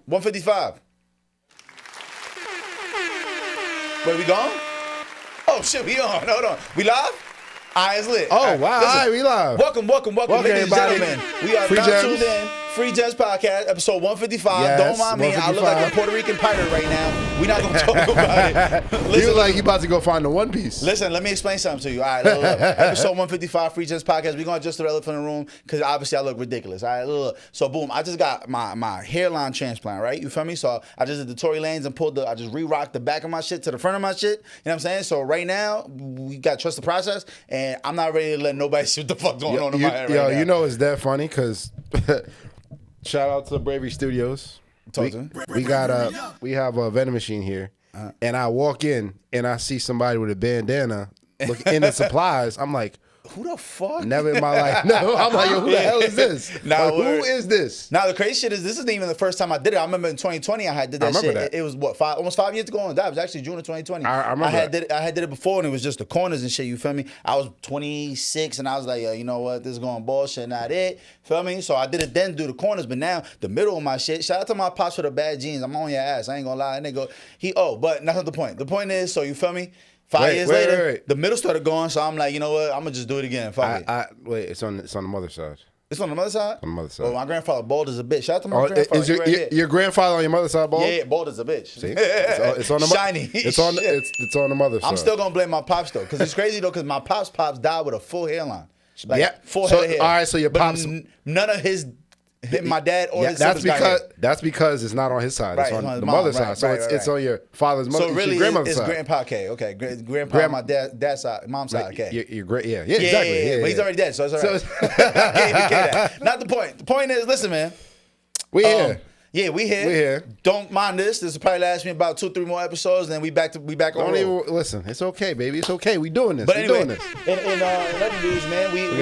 155. Wait, we gone? Oh, shit, we on. Hold on. We live? All right, it's lit. Oh, wow. All right, we live. Welcome, ladies and gentlemen. We are now tuned in. Free Gems Podcast, episode 155. Yes, Don't mind me. I look like a Puerto Rican pirate right now. We're not going to talk about it. You look like you about to go find the One Piece. Listen, let me explain something to you. All right, look. Episode 155, Free Gems Podcast. We're going to adjust the elephant in the room because obviously I look ridiculous. All right, look. So, boom, I just got my hairline transplant, right? You feel me? So, I just did the Tory Lanez and I just re-rocked the back of my shit to the front of my shit. You know what I'm saying? So, right now, we got to trust the process, and I'm not ready to let nobody see what the fuck going on in my head right now. You know it's that funny because... Shout out to Bravery Studios. We have a vending machine here, and I walk in and I see somebody with a bandana in the supplies. I'm like, who the fuck? Never in my life. No, I'm like, yo, who the hell is this? Who is this? Now the crazy shit is this isn't even the first time I did it. I remember in 2020 I did that shit. That. It was what almost 5 years ago on that. It was actually June of 2020. I remember. I had did it before and it was just the corners and shit. You feel me? I was 26 and I was like, yo, you know what? This is going bullshit, not it. Feel me? So I did it then, do the corners, but now the middle of my shit. Shout out to my pops for the bad jeans. I'm on your ass. I ain't gonna lie. And they go, but that's not the point. The point is, so you feel me? 5 years later, the middle started going, so I'm like, you know what? I'm gonna just do it again. Fuck it. Wait, it's on the mother's side. It's on the mother's side? On the mother's side. Well, my grandfather bald as a bitch. Shout out to my grandfather. Is your grandfather on your mother's side bald? Yeah, bald as a bitch. See? It's on the shiny. It's on the mother's side. I'm still gonna blame my pops though, because it's crazy though, because my pops died with a full hairline. Like, full head of hair. All right, so your pops. None of my dad or his siblings got hair. That's because it's not on his side. It's on the mother's side. So it's on your father's mother. So really, grandmother's it's side. Grandpa K. Okay, Grandpa on my dad's side, mom's side. Okay, your great. Yeah, exactly. Yeah, but he's already dead, so it's all right. I can't even get that. Not the point. The point is, listen, man. We here. Yeah, we here. Don't mind this. This will probably last me about 2-3 more episodes, and then we back on. Don't even listen. It's okay, baby. It's okay. We doing this. But anyway, in other news, man, we here.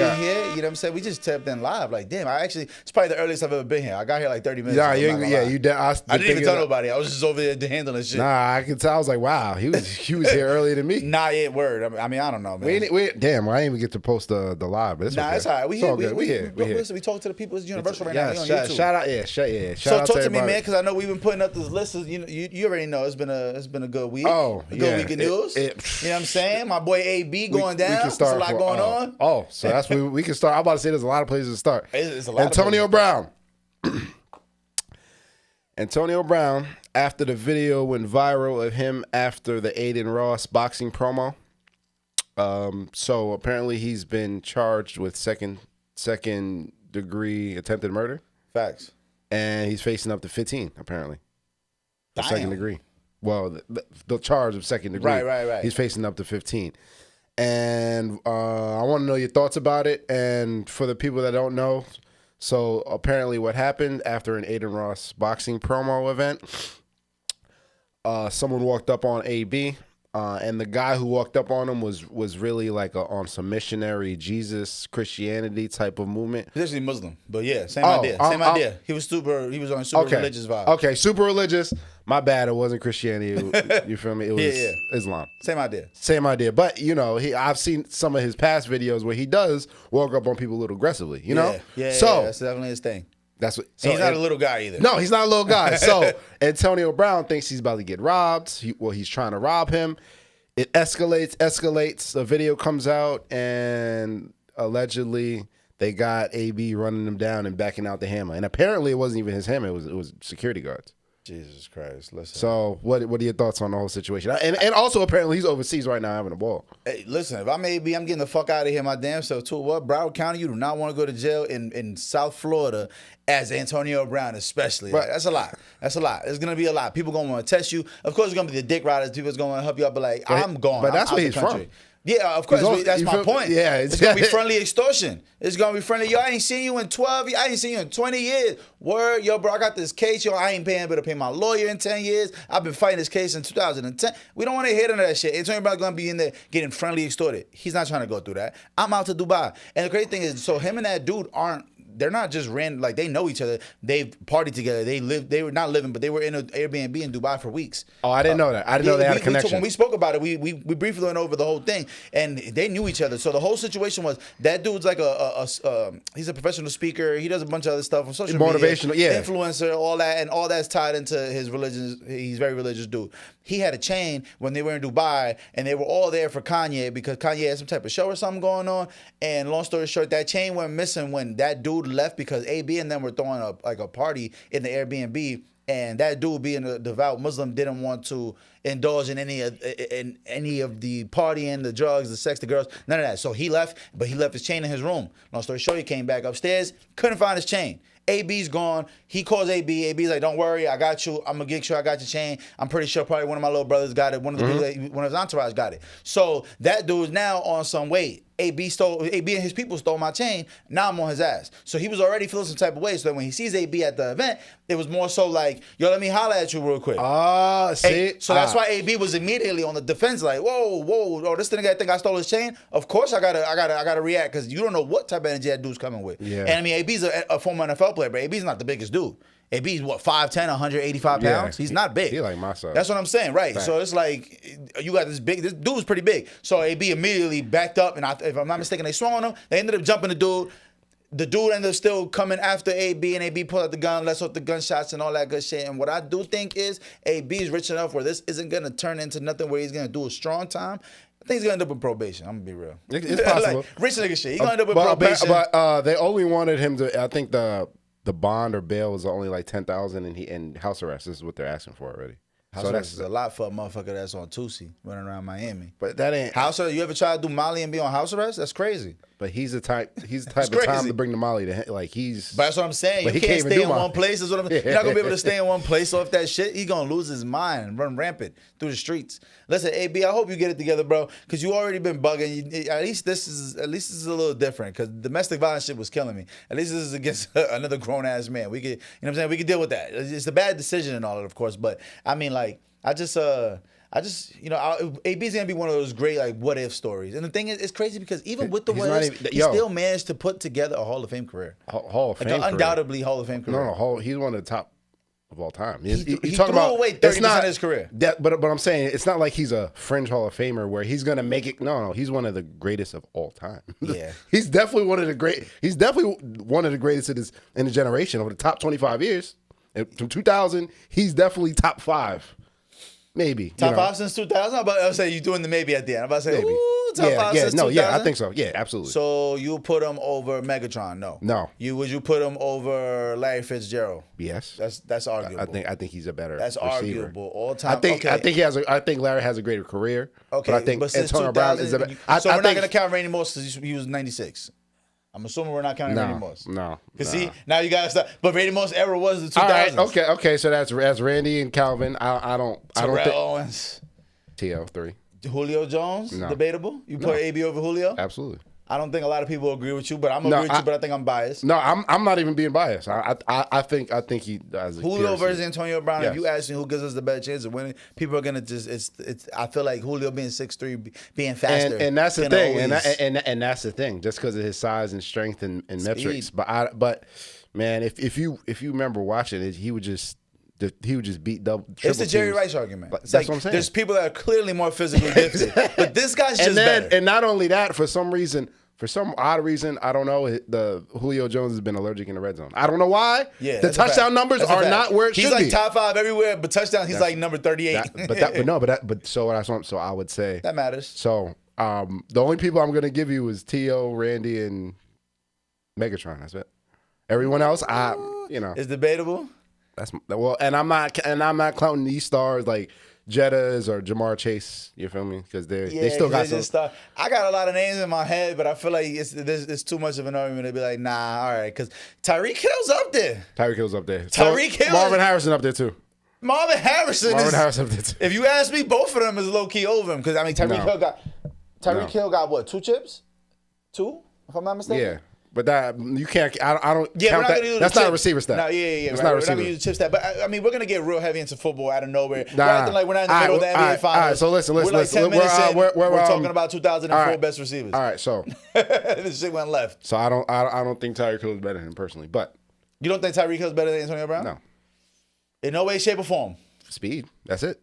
You know what I'm saying? We just tapped in live. Like, damn, it's probably the earliest I've ever been here. I got here like 30 minutes. I didn't even tell nobody. I was just over there handling shit. Nah, I could tell. I was like, wow, he was here earlier than me. Nah, yeah, word. I mean, I don't know, man. Damn, I didn't even get to post the live. But it's okay. It's all right. We here. Listen, we talk to the people. It's universal right now. On YouTube. Shout out, So talk to me, man, because I know we've been putting up this list. You already know it's been a good week. Oh, a good week of news. You know what I'm saying? My boy AB going down. There's a lot going on. Oh, so that's where we can start. I'm about to say there's a lot of places to start. It's a lot. Antonio Brown. Antonio Brown, after the video went viral of him after the Aiden Ross boxing promo. So apparently he's been charged with second degree attempted murder. Facts. And he's facing up to 15, apparently. The Damn. second degree. Well, the charge of second degree. Right. He's facing up to 15. And I want to know your thoughts about it. And for the people that don't know, so apparently what happened after an Aiden Ross boxing promo event, someone walked up on AB. And the guy who walked up on him was really like on some missionary Jesus Christianity type of movement. He's actually Muslim, but yeah, same idea. He was on super religious vibe. Okay, super religious. My bad, it wasn't Christianity. You feel me? It was Islam. Same idea. But I've seen some of his past videos where he does walk up on people a little aggressively. You know? Yeah. So that's definitely his thing. That's what. So he's not a little guy either. No, he's not a little guy. So Antonio Brown thinks he's about to get robbed. He's trying to rob him. It escalates. The video comes out, and allegedly they got AB running him down and backing out the hammer. And apparently it wasn't even his hammer. It was security guards. Jesus Christ! Listen. So what are your thoughts on the whole situation? And also apparently he's overseas right now having a ball. Hey, listen, if I'm AB, I'm getting the fuck out of here my damn self too. What? Broward County, you do not want to go to jail in South Florida as Antonio Brown, especially. Right. Like, that's a lot. There's gonna be a lot. People gonna want to test you. Of course, it's gonna be the dick riders. People's gonna want to help you out, but like I'm gone. But that's where he's from. Yeah, of course. That's my point. Yeah, it's gonna be friendly extortion. It's gonna be friendly. Yo, I ain't seen you in 12. I ain't seen you in 20 years. Word, yo, bro, I got this case. Yo, I ain't paying, but to pay my lawyer in 10 years. I've been fighting this case in 2010. We don't want to hear none of that shit. Antonio Brown's gonna be in there getting friendly extorted. He's not trying to go through that. I'm out to Dubai, and the great thing is, so him and that dude aren't they're not just like they know each other. They've partied together. They were not living, but they were in an Airbnb in Dubai for weeks. Oh, I didn't know that. I didn't know they had a connection. When we spoke about it, we briefly went over the whole thing, and they knew each other. So the whole situation was that dude's like he's a professional speaker. He does a bunch of other stuff on social media. Motivational, yeah. Influencer, all that, and all that's tied into his religion. He's a very religious dude. He had a chain when they were in Dubai, and they were all there for Kanye because Kanye had some type of show or something going on. And long story short, that chain went missing when that dude left because AB and them were throwing a party in the Airbnb. And that dude, being a devout Muslim, didn't want to indulge in any of the partying, the drugs, the sex, the girls, none of that. So he left, but he left his chain in his room. Long story short, he came back upstairs, couldn't find his chain. AB's gone. He calls AB. AB's like, "Don't worry, I got you. I'm gonna make sure I got your chain. I'm pretty sure probably one of my little brothers got it. One of his entourage got it." So that dude's now on some weight. AB and his people stole my chain. Now I'm on his ass. So he was already feeling some type of way. So that when he sees AB at the event, it was more so like, "Yo, let me holler at you real quick." See. So that's why AB was immediately on the defense, like, "Whoa, this nigga think I stole his chain? Of course I gotta react because you don't know what type of energy that dude's coming with." Yeah. And I mean, AB's a former NFL player, but AB's not the biggest dude. AB's what, 5'10", 185 pounds? He's not big. He like my size. That's what I'm saying, right? Fact. So it's like you got this dude's pretty big. So AB immediately backed up, and if I'm not mistaken, they swung on him. They ended up jumping the dude. The dude ended up still coming after AB, and AB pulled out the gun, lets off the gunshots and all that good shit. And what I do think is AB is rich enough where this isn't gonna turn into nothing where he's gonna do a strong time. I think he's gonna end up with probation. I'm gonna be real. It's possible. Like, rich nigga shit. He's gonna end up with probation. But they only wanted him to. I think the bond or bail was only like $10,000, and house arrest is what they're asking for already. House arrest is a lot for a motherfucker that's on Tusi running around Miami. But that ain't house arrest. You ever try to do Molly and be on house arrest? That's crazy. But he's the type of time to bring the Molly to him. Like he's. But that's what I'm saying. You can't stay in one place. That's what I'm. You're not gonna be able to stay in one place off that shit. He's gonna lose his mind and run rampant through the streets. Listen, AB, I hope you get it together, bro, because you already been bugging. At least this is a little different because domestic violence shit was killing me. At least this is against another grown ass man. We could, you know what I'm saying? We could deal with that. It's a bad decision and all that, of course. But I mean, like, I just, AB's gonna be one of those great like what if stories. And the thing is, it's crazy because even with the what ifs, he still managed to put together a Hall of Fame career. Hall of Fame, like, undoubtedly Hall of Fame career. No, he's one of the top of all time. He threw away 30% of his career. But I'm saying it's not like he's a fringe Hall of Famer where he's gonna make it. No, he's one of the greatest of all time. Yeah, he's definitely one of the great. He's definitely one of the greatest in the generation over the top 25 years. And from 2000, he's definitely top 5. Maybe. Top 5 since 2000? I'm about to say you doing the maybe at the end. I'm about to say, maybe. Top 5 since 2000? Yeah, I think so. Yeah, absolutely. So you put him over Megatron? No. Would you put him over Larry Fitzgerald? Yes. That's arguable. I think he's a better That's receiver. Arguable. All time. I think Larry has a greater career. Okay. But I think Antonio Brown is a better. So we're not gonna count Randy Moss because he was 96. I'm assuming we're not counting Randy Moss. No. Because see, now you gotta stop. But Randy Moss era was the 2000s. All right, okay. So that's Randy and Calvin. I don't think Owens. TL3. Julio Jones, No. Debatable. You put AB over Julio? Absolutely. I don't think a lot of people agree with you, but I'm agree with you. But I think I'm biased. No, I'm not even being biased. I think he does. Julio versus Antonio Brown. Yes. If you ask me who gives us the better chance of winning, people are gonna just. It's. I feel like Julio being 6'3", being faster, and that's the thing, and that's the thing, just because of his size and strength and metrics. But man, if you remember watching it, he would just beat double. It's the Jerry Rice argument. It's that's like, what I'm saying. There's people that are clearly more physically gifted, but this guy's just better. And not only that, for some odd reason, I don't know, the Julio Jones has been allergic in the red zone. I don't know why. Yeah, the touchdown numbers are not where it should be. He's like top 5 everywhere, but touchdown, he's like number 38. So I would say that matters. So the only people I'm gonna give you is T.O., Randy, and Megatron. That's it. Everyone else, it's debatable. And I'm not counting these stars like Jettas or Jamar Chase. You feel me? Because they still got some. I got a lot of names in my head, but I feel like it's too much of an argument to be like, nah, all right. Because Tyreek Hill's up there. Tyreek Hill. Marvin Harrison up there too. Marvin Harrison up there too. If you ask me, both of them is low key over him. Because I mean, Tyreek Hill got what? 2 chips? 2, if I'm not mistaken. Yeah. but that you can't. I don't Yeah, count we're not that. gonna do the That's not a chip. receiver stat. No, yeah. That's Right. not a We're not receiver. gonna use the chip stat. But I mean, we're gonna get real heavy into football out of nowhere. Nah. We're acting like we're not in the middle of the NBA finals. All right, so listen. We're like 10 minutes in. We're talking about 2004 best receivers. All right, so This shit went left. I don't think Tyreek Hill is better than him personally, but You don't think Tyreek Hill's better than Antonio Brown? no. In no way, shape, or form. Speed. That's it.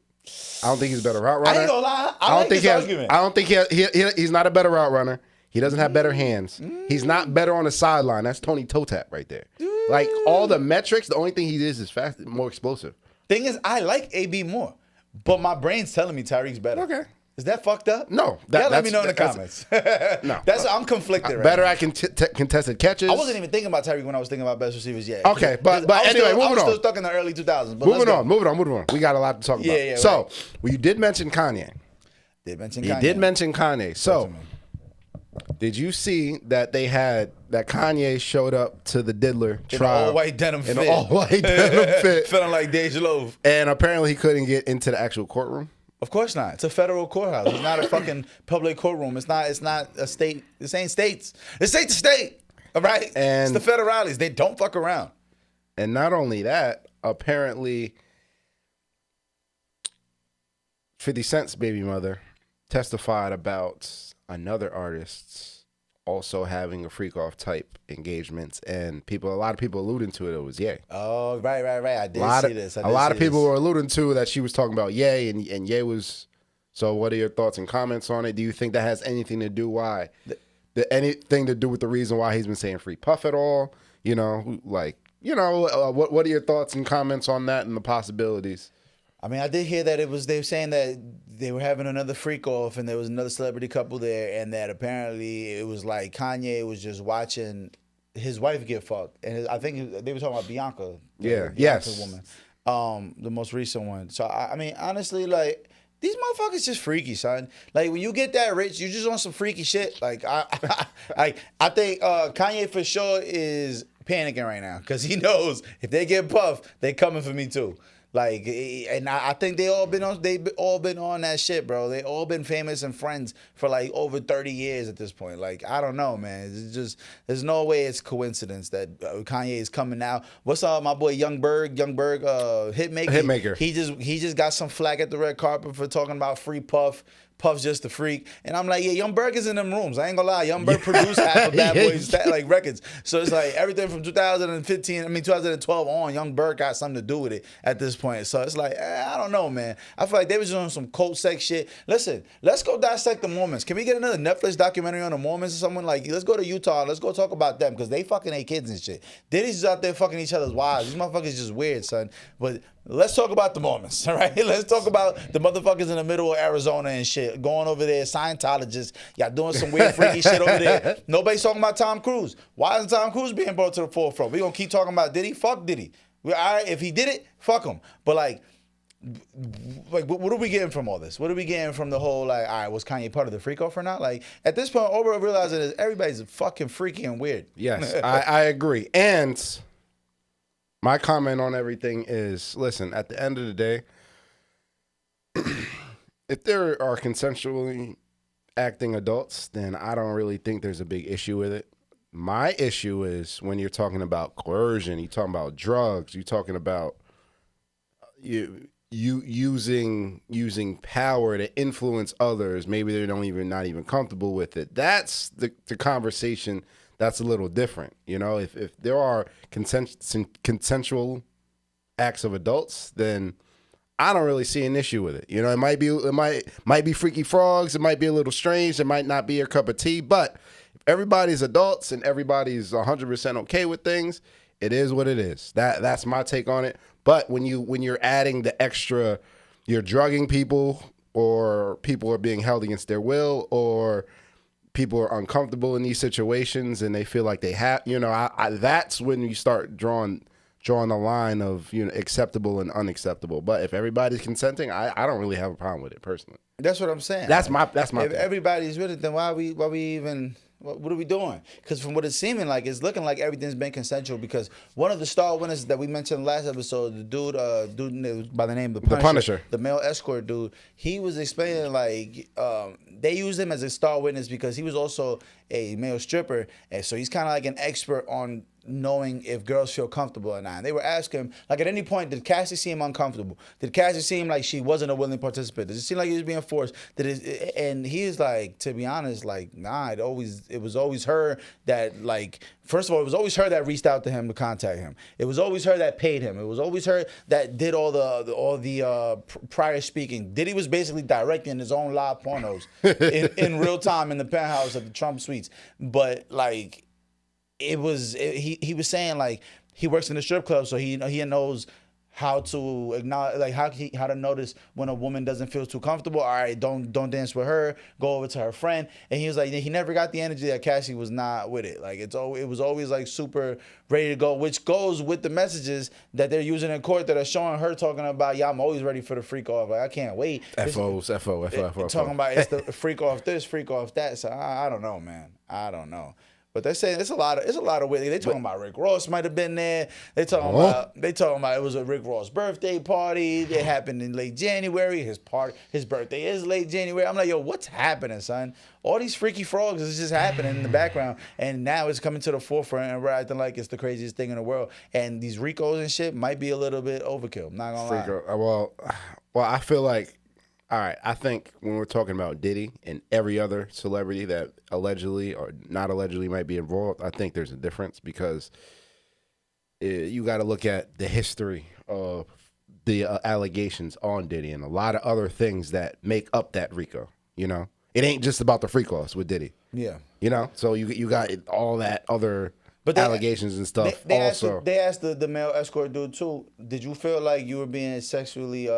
I don't think he's a better route runner. I ain't gonna lie. I don't like think this argument. I don't think he's not a better route runner. He doesn't have better hands. He's not better on the sideline. That's Tony Toe Tap right there. Like all the metrics, the only thing he is fast, more explosive. Thing is, I like AB more, but my brain's telling me Tyreek's better. Okay. Is that fucked up? No. Let me know in the comments. No. I'm conflicted right better now. at contested catches. I wasn't even thinking about Tyreek when I was thinking about best receivers yet. Okay, but anyway, moving I was on. still stuck in the early 2000s. But Moving on. We got a lot to talk about. Yeah, so, right. well, you did mention Kanye. Did mention You Kanye. did mention Kanye. So, did you see that that Kanye showed up to the Diddler trial in an all-white denim fit. In an all-white denim fit. Feeling like Dej Loaf. And apparently he couldn't get into the actual courtroom. Of course not. It's a federal courthouse. It's not a fucking public courtroom. It's not a state. This ain't states. It's state to state. All right? And it's the federales. They don't fuck around. And not only that, apparently 50 Cent's baby mother testified about another artist's also having a Freakoff type engagements, and a lot of people alluding to it was Ye. Oh, right. I did see this. A lot of people were alluding to that she was talking about Ye, and Ye was. So, what are your thoughts and comments on it? Do you think that has anything to do anything to do with the reason why he's been saying free Puff at all? What are your thoughts and comments on that and the possibilities? I mean, I did hear that they were saying that they were having another Freakoff and there was another celebrity couple there, and that apparently it was like Kanye was just watching his wife get fucked. And I think they were talking about Bianca. Yes. Woman. The most recent one. So, I mean, honestly, like, these motherfuckers just freaky, son. Like, when you get that rich, you just want some freaky shit. Like, I think Kanye for sure is panicking right now because he knows if they get Puff, they coming for me too. Like, and I think they've all been on that shit, bro. They all been famous and friends for like over 30 years at this point. Like, I don't know, man. It's just, there's no way it's coincidence that Kanye is coming out. What's up, my boy Young Berg, Hitmaker. He just got some flack at the red carpet for talking about free Puff. Puff's just a freak. And I'm like, yeah, Young Berg is in them rooms. I ain't gonna lie. Young Berg produced half of Bad Boys like records. So it's like everything from 2012 on, Young Berg got something to do with it at this point. So it's like, I don't know, man. I feel like they was doing some cult sex shit. Listen, let's go dissect the Mormons. Can we get another Netflix documentary on the Mormons or someone? Like, let's go to Utah. Let's go talk about them because they fucking their kids and shit. Diddy's just out there fucking each other's wives. These motherfuckers just weird, son. But let's talk about the Mormons, all right? Let's talk about the motherfuckers in the middle of Arizona and shit. Going over there, Scientologists. Y'all doing some weird, freaky shit over there. Nobody's talking about Tom Cruise. Why isn't Tom Cruise being brought to the forefront? We're going to keep talking about Diddy? Fuck Diddy. All right, if he did it, fuck him. But, like, what are we getting from all this? What are we getting from the whole, like, all right, was Kanye part of the Freakoff or not? Like, at this point, all we're realizing is everybody's fucking freaky and weird. Yes, I agree. And my comment on everything is, listen, at the end of the day, if there are consensually acting adults, then I don't really think there's a big issue with it. My issue is when you're talking about coercion, you're talking about drugs, you're talking about you using power to influence others. Maybe they're not even comfortable with it. That's the conversation that's a little different. If there are consensual acts of adults, then I don't really see an issue with it. It might be freaky frogs, it might be a little strange, it might not be your cup of tea, but if everybody's adults and everybody's 100% okay with things, it is what it is. That's my take on it. But when you're adding the extra, you're drugging people, or people are being held against their will, or people are uncomfortable in these situations and they feel like they have, that's when you start drawing the line of acceptable and unacceptable. But if everybody's consenting, I don't really have a problem with it personally. That's what I'm saying. That's my if thing. everybody's with it, then why we What are we doing? Because from what it's seeming like, it's looking like everything's been consensual. Because one of the star winners that we mentioned last episode, the dude by the name of the Punisher, the male escort dude, he was explaining like they used him as a star witness because he was also a male stripper, and so he's kind of like an expert on knowing if girls feel comfortable or not. And they were asking him, like, at any point, did Cassie seem uncomfortable? Did Cassie seem like she wasn't a willing participant? Does it seem like he was being forced? And he's like, to be honest, like, nah, it was always her that, like, first of all, it was always her that reached out to him to contact him. It was always her that paid him. It was always her that did all the prior speaking. Diddy was basically directing his own live pornos in real time in the penthouse of the Trump suites. But, like, he was saying like he works in the strip club, so he knows how to acknowledge, like how to notice when a woman doesn't feel too comfortable. All right, don't dance with her. Go over to her friend. And he was like, he never got the energy that Cassie was not with it. Like it was always like super ready to go, which goes with the messages that they're using in court that are showing her talking about, yeah, I'm always ready for the freak off. Like I can't wait. F.O. Talking about it's the freak off this, freak off that. So I don't know, man. I don't know. But they're saying it's a lot of way. They talking about Rick Ross might have been there. They talking about it was a Rick Ross birthday party. It happened in late January. His birthday is late January. I'm like, yo, what's happening, son? All these freaky frogs is just happening in the background, and now it's coming to the forefront, and we're acting like it's the craziest thing in the world. And these Ricos and shit might be a little bit overkill. I'm not gonna lie. Well, I feel like. All right, I think when we're talking about Diddy and every other celebrity that allegedly or not allegedly might be involved, I think there's a difference because you got to look at the history of the allegations on Diddy and a lot of other things that make up that RICO, you know? It ain't just about the Freakoffs with Diddy. Yeah. You know? So you got all that other allegations and stuff they also. They asked the male escort dude, too, did you feel like you were being sexually...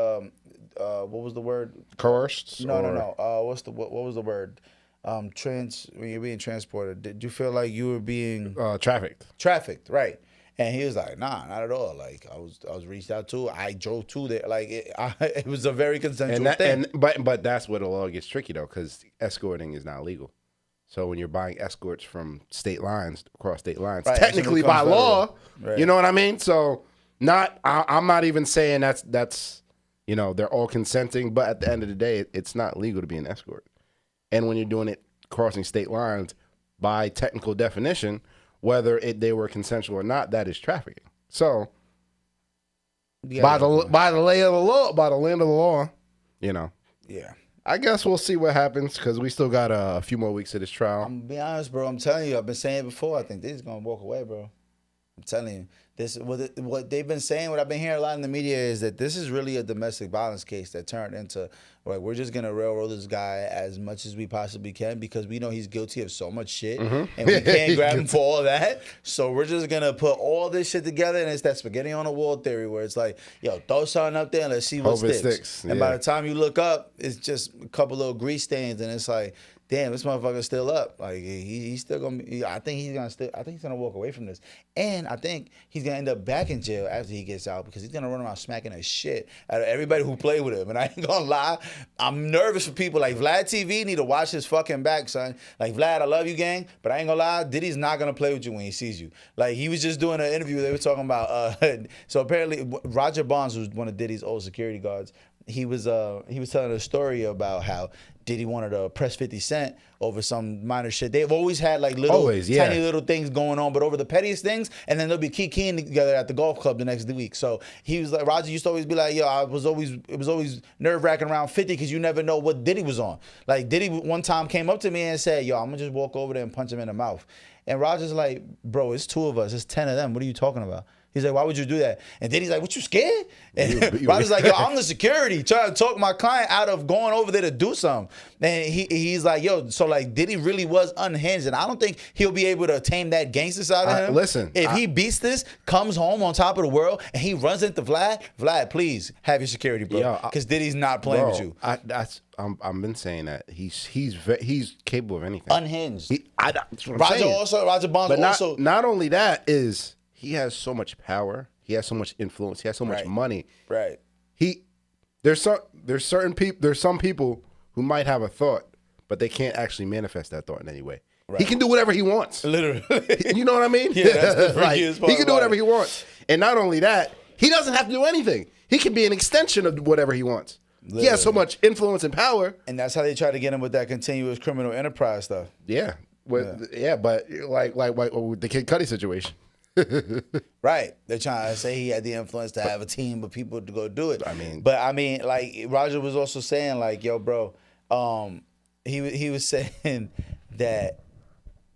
what was the word? Coerced? No. What was the word? When you're being transported, did you feel like you were being trafficked? Trafficked, right? And he was like, "Nah, not at all. Like I was reached out to. I drove to there. Like it was a very consensual thing." But that's where the law gets tricky though, because escorting is not legal. So when you're buying escorts from across state lines, right, technically by law, right. You know what I mean? So I'm not even saying that's. You know, they're all consenting, but at the end of the day, it's not legal to be an escort. And when you're doing it crossing state lines, by technical definition, whether they were consensual or not, that is trafficking. So, by the lay of the law, by the land of the law, you know. Yeah. I guess we'll see what happens because we still got a few more weeks of this trial. I'm gonna be honest, bro. I'm telling you, I've been saying it before. I think they're just gonna walk away, bro. I'm telling you. What they've been saying, what I've been hearing a lot in the media is that this is really a domestic violence case that turned into, like, we're just going to railroad this guy as much as we possibly can because we know he's guilty of so much shit and we can't grab him for all of that. So we're just going to put all this shit together and it's that spaghetti on a wall theory where it's like, yo, throw something up there and let's see what sticks. And by the time you look up, it's just a couple little grease stains and it's like, damn, this motherfucker's still up. Like he's still gonna be. I think he's gonna walk away from this, and I think he's gonna end up back in jail after he gets out because he's gonna run around smacking the shit out of everybody who played with him. And I ain't gonna lie, I'm nervous for people like Vlad TV need to watch his fucking back, son. Like Vlad, I love you, gang, but I ain't gonna lie, Diddy's not gonna play with you when he sees you. Like he was just doing an interview. They were talking about. So apparently, Roger Bonds, who's one of Diddy's old security guards. He was telling a story about how Diddy wanted to press 50 Cent over some minor shit. They've always had like tiny little things going on, but over the pettiest things, and then they'll be keying together at the golf club the next week. So he was like, Roger used to always be like, yo, it was always nerve-wracking around 50 because you never know what Diddy was on. Like Diddy one time came up to me and said, yo, I'm gonna just walk over there and punch him in the mouth. And Roger's like, bro, it's 2 of us, it's 10 of them. What are you talking about? He's like, why would you do that? And then he's like, what, you scared? And Roger's like, yo, I'm the security trying to talk my client out of going over there to do something. And he's like, yo, so like Diddy really was unhinged. And I don't think he'll be able to tame that gangster side of him. Listen. If he beats this, comes home on top of the world, and he runs into Vlad, please have your security, bro. Because Diddy's not playing with you. I've been saying that. He's capable of anything. Unhinged. Roger Bonds also. Not only that is... He has so much power. He has so much influence. He has so much money. Right. There's some people who might have a thought, but they can't actually manifest that thought in any way. He can do whatever he wants. Literally. You know what I mean? Yeah, that's the freakiest part he can do about whatever it. he wants. And not only that, he doesn't have to do anything. He can be an extension of whatever he wants. Literally. He has so much influence and power. And that's how they try to get him with that continuous criminal enterprise stuff. Yeah. But like with the Kid Cudi situation. Right. They're trying to say he had the influence to have a team of people to go do it. I mean, like Roger was also saying, like, yo, bro, he was saying that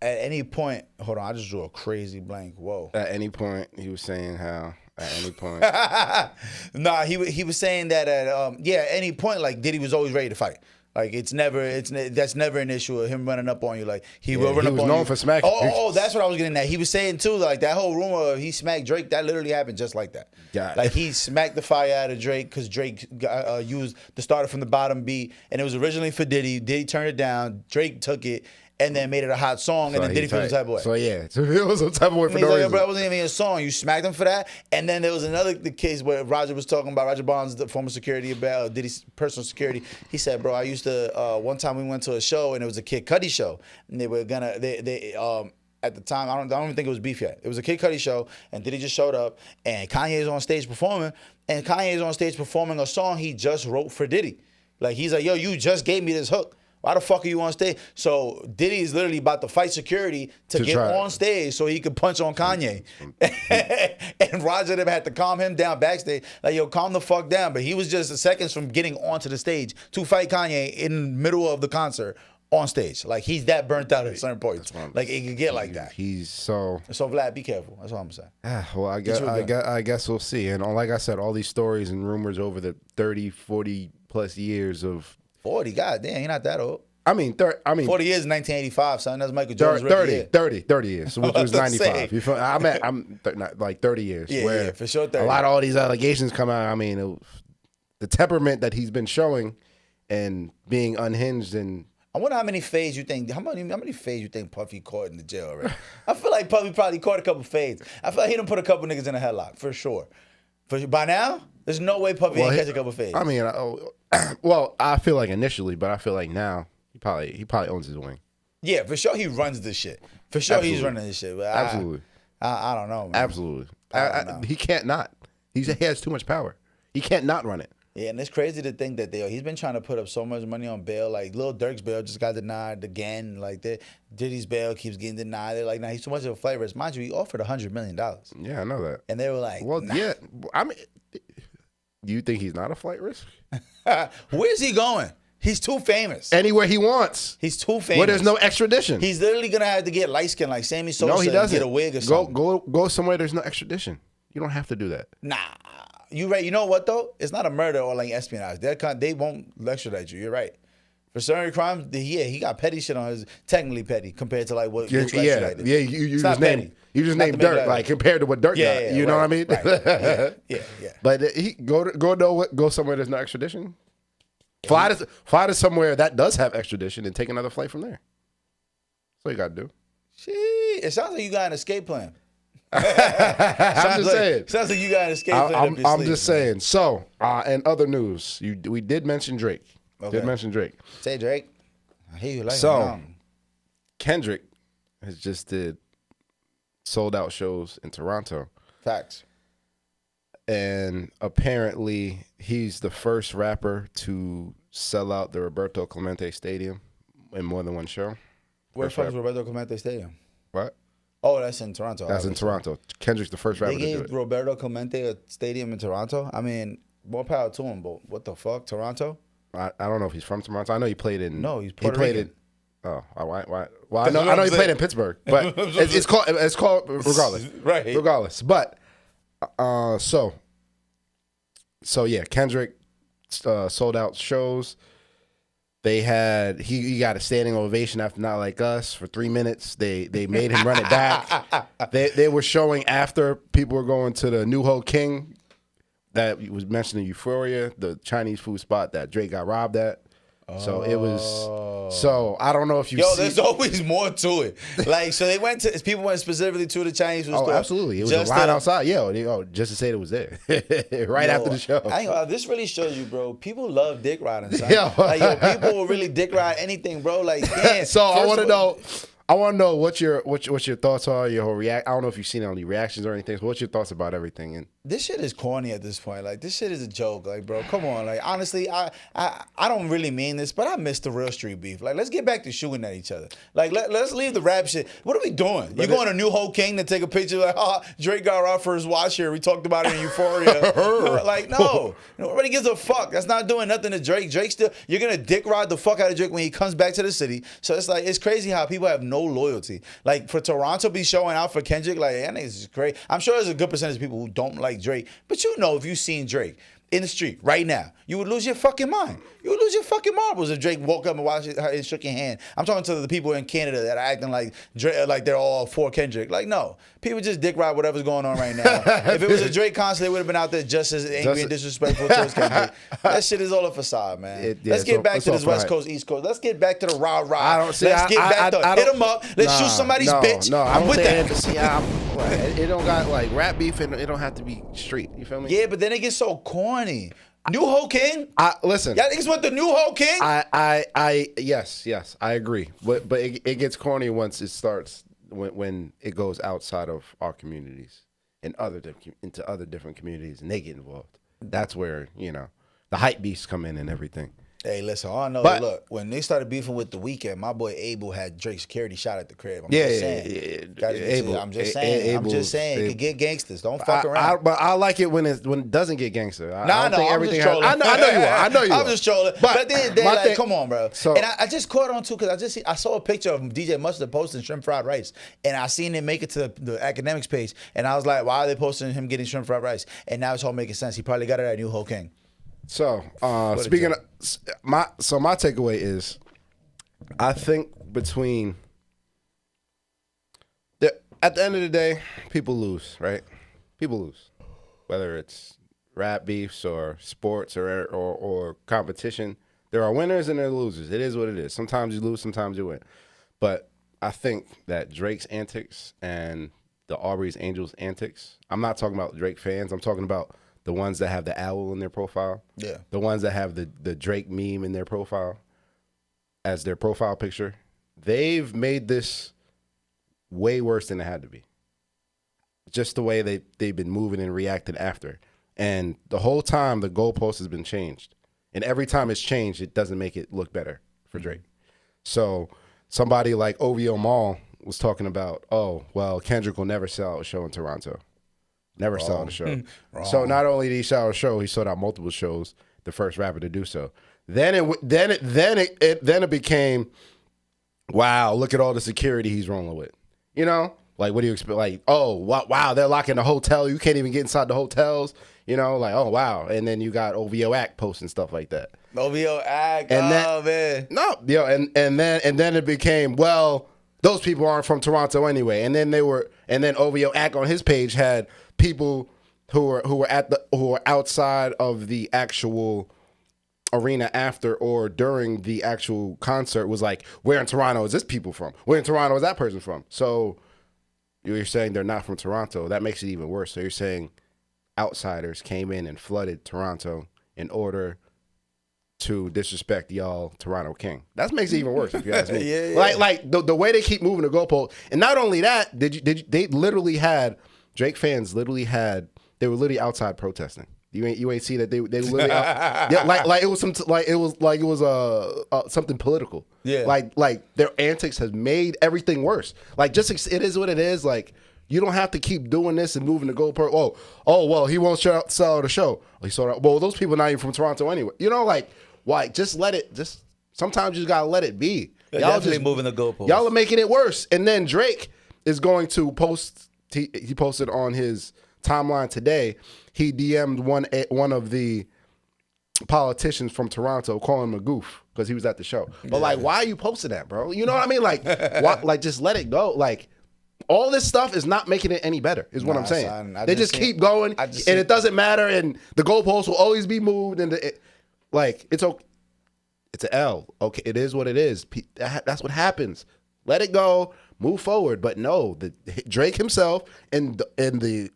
at any point, hold on, I just drew a crazy blank. Whoa. At any point, he was saying how. At any point. Nah, he was saying that at any point, like Diddy was always ready to fight. Like that's never an issue of him running up on you. Like he will run up on you. He was known for smacking. Oh, that's what I was getting at. He was saying too, like that whole rumor of he smacked Drake, that literally happened just like that. Yeah. Like he smacked the fire out of Drake because Drake used the starter from the bottom beat, and it was originally for Diddy. Diddy turned it down. Drake took it and then made it a hot song, and then Diddy felt some type of way. So yeah, so it was some type of way for no reason. Bro, that wasn't even a song. You smacked him for that. And then there was another case where Roger was talking about Roger Bonds, the former security, about Diddy's personal security. He said, bro, I used to, one time we went to a show and it was a Kid Cudi show. And they were gonna, at the time, I don't even think it was beef yet. It was a Kid Cudi show, and Diddy just showed up, and Kanye's on stage performing, and Kanye's on stage performing a song he just wrote for Diddy. Like, he's like, yo, you just gave me this hook. Why the fuck are you on stage? So Diddy is literally about to fight security to get on stage so he could punch on Kanye. And Roger them had to calm him down backstage. Like, yo, calm the fuck down. But he was just seconds from getting onto the stage to fight Kanye in the middle of the concert on stage. Like, he's that burnt out at certain points. Like, it could get like that. He's so Vlad, be careful. That's all I'm saying. Well, I guess we'll see. And like I said, all these stories and rumors over the 30, 40 plus years of 40, goddamn, you're not that old. 40 years is 1985, son. That's Michael Jordan's rookie year. 30 years, which was 95. You feel? I'm like 30 years. Yeah, for sure. 30. A lot of all these allegations come out. I mean, the temperament that he's been showing and being unhinged and. I wonder how many fades you think. How many fades you think Puffy caught in the jail already? I feel like Puffy probably caught a couple fades. I feel like he done put a couple niggas in a headlock for sure. By now, there's no way Puffy ain't catch a couple fades. I mean, well, I feel like initially, but I feel like now he probably owns his wing. Yeah, for sure he runs this shit. For sure he's running this shit. But Absolutely. I don't know, man. Absolutely. He can't not. He has too much power. He can't not run it. Yeah, and it's crazy to think that he's been trying to put up so much money on bail. Like, Lil Durk's bail just got denied again. Like, Diddy's bail keeps getting denied. They're like, nah, he's too much of a flavor. Mind you, he offered $100 million. Yeah, I know that. And they were like, well, nah. Yeah. I mean, do you think he's not a flight risk? Where's he going? He's too famous. Anywhere he wants. He's too famous. Where there's no extradition. He's literally going to have to get light skin like Sammy Sosa no, he doesn't. And get a wig or something. Go somewhere there's no extradition. You don't have to do that. Nah. You right. You know what, though? It's not a murder or like espionage. They won't extradite you. You're right. For certain crimes, he got petty shit on his, technically petty compared to like what gets extradited. Yeah, you just named Dirk, like compared to what Dirk got. You know what I mean? Right. Yeah. But he go somewhere there's no extradition. Fly to somewhere that does have extradition and take another flight from there. That's all you got to do. It sounds like you got an escape plan. I'm just saying. Sounds like you got an escape plan. I'm just saying. So, in other news, we did mention Drake. Okay. Say Drake. I hear you like so. Kendrick has just did sold out shows in Toronto. Facts. And apparently, he's the first rapper to sell out the Roberto Clemente Stadium in more than one show. Where the fuck is Roberto Clemente Stadium? What? Oh, that's in Toronto. That's in Toronto. Kendrick's the first rapper to do it. They gave Roberto Clemente a stadium in Toronto? I mean, more power to him, but what the fuck? Toronto? I don't know if he's from Toronto. I know he played in... No, he's Puerto Rican. Oh, why? Well, I know he played in Pittsburgh, but it's called regardless. Right. Regardless. But, so yeah, Kendrick sold out shows. They had he got a standing ovation after Not Like Us for 3 minutes. They made him run it back. They were showing after people were going to the New Ho King that was mentioned in Euphoria, the Chinese food spot that Drake got robbed at. So it was. So I don't know if you. There's always more to it. Like, so people went specifically to the Chinese food store. Oh, absolutely. It was a line outside. Just to say it was there after the show. This really shows you, bro. People love dick riding. Son. People will really dick ride anything, bro. Like, damn. So I want to know. I want to know what your thoughts are. Your whole react. I don't know if you've seen any reactions or anything. So what's your thoughts about everything? And this shit is corny at this point. Like, this shit is a joke. Like, bro, come on. Like, honestly, I don't really mean this, but I miss the real street beef. Like, let's get back to shooting at each other. Like, let's leave the rap shit. What are we doing? You going to New Whole King to take a picture like, oh, Drake got robbed for his watch here. We talked about it in Euphoria. Like, no. Nobody gives a fuck. That's not doing nothing to Drake. Drake still, you're going to dick ride the fuck out of Drake when he comes back to the city. So it's like, it's crazy how people have no loyalty. Like, for Toronto be showing out for Kendrick, like, that nigga's is great. I'm sure there's a good percentage of people who don't like Drake, but you know, if you seen Drake in the street right now, you would lose your fucking mind. You would lose your fucking marbles if Drake woke up and watched it and shook your hand. I'm talking to the people in Canada that are acting like Drake, like they're all for Kendrick. Like, no. People just dick ride whatever's going on right now. If it was a Drake concert, they would have been out there just as angry and disrespectful towards Kendrick. That shit is all a facade, man. Let's get back to this West Coast, East Coast. Let's get back to the rah-rah. Let's get back to hit them up. Let's shoot somebody's bitch. No, I'm with that. It don't got like rap beef and it don't have to be street. You feel me? Yeah, but then it gets so corny. New Whole King? Listen. Y'all niggas want the New Whole King? Yes, I agree. But it gets corny once it starts when it goes outside of our communities and into other different communities and they get involved. That's where, the hype beasts come in and everything. Hey, listen, all I know is, look, when they started beefing with The Weeknd, my boy Abel had Drake's security shot at the crib. I'm just saying. I'm just saying. It could get gangsters. Don't fuck around. But I like it when it doesn't get gangster. I'm just trolling. I know you are. I know you are. I'm just trolling. But at the end of the day, like, come on, bro. So, and I just caught on, too, because I saw a picture of DJ Mustard posting shrimp fried rice. And I seen him make it to the academics page. And I was like, why are they posting him getting shrimp fried rice? And now it's all making sense. He probably got it at New Whole King. So, speaking of my takeaway is, I think at the end of the day, people lose, right? People lose, whether it's rap beefs or sports or competition. There are winners and there are losers. It is what it is. Sometimes you lose, sometimes you win. But I think that Drake's antics and the Aubrey's Angels antics. I'm not talking about Drake fans. I'm talking about the ones that have the owl in their profile. Yeah. The ones that have the Drake meme in their profile as their profile picture. They've made this way worse than it had to be. Just the way they've been moving and reacting after. And the whole time the goalpost has been changed. And every time it's changed, it doesn't make it look better for Drake. So somebody like OVO Mall was talking about, oh, well, Kendrick will never sell out a show in Toronto. Never saw the show. So not only did he sell a show, he sold out multiple shows. The first rapper to do so. Then it became, wow, look at all the security he's rolling with. Like, what do you expect? Like, oh wow, they're locking the hotel. You can't even get inside the hotels. Like, oh wow. And then you got OVO Act posting stuff like that. OVO Act, man. No, and then it became, well, those people aren't from Toronto anyway. And then OVO Act on his page had people who were outside of the actual arena after or during the actual concert was like, where in Toronto is this people from? Where in Toronto is that person from? So you're saying they're not from Toronto. That makes it even worse. So you're saying outsiders came in and flooded Toronto in order to disrespect y'all Toronto King. That makes it even worse if you ask me. Yeah. Like the way they keep moving the goalpost. And not only that, they literally had Drake fans they were literally outside protesting. You ain't see that they literally out, like it was something political. Yeah. Like their antics has made everything worse. Like just it is what it is. Like you don't have to keep doing this and moving the goalpost. Oh well, he won't sell the show. He sold out. Well, those people not even from Toronto anyway. Like just let it. Just sometimes you just gotta let it be. Y'all definitely just moving the goalpost. Y'all are making it worse. And then Drake is going to post. He posted on his timeline today. He DM'd one of the politicians from Toronto, calling him a goof because he was at the show. But like, why are you posting that, bro? You know what I mean? Like, why, like just let it go. Like, all this stuff is not making it any better. Is what I'm saying. Son, they just keep going, and it doesn't matter. And the goalposts will always be moved. And it's okay. It's an L. Okay, it is what it is. That's what happens. Let it go. Move forward. But no, the Drake himself and the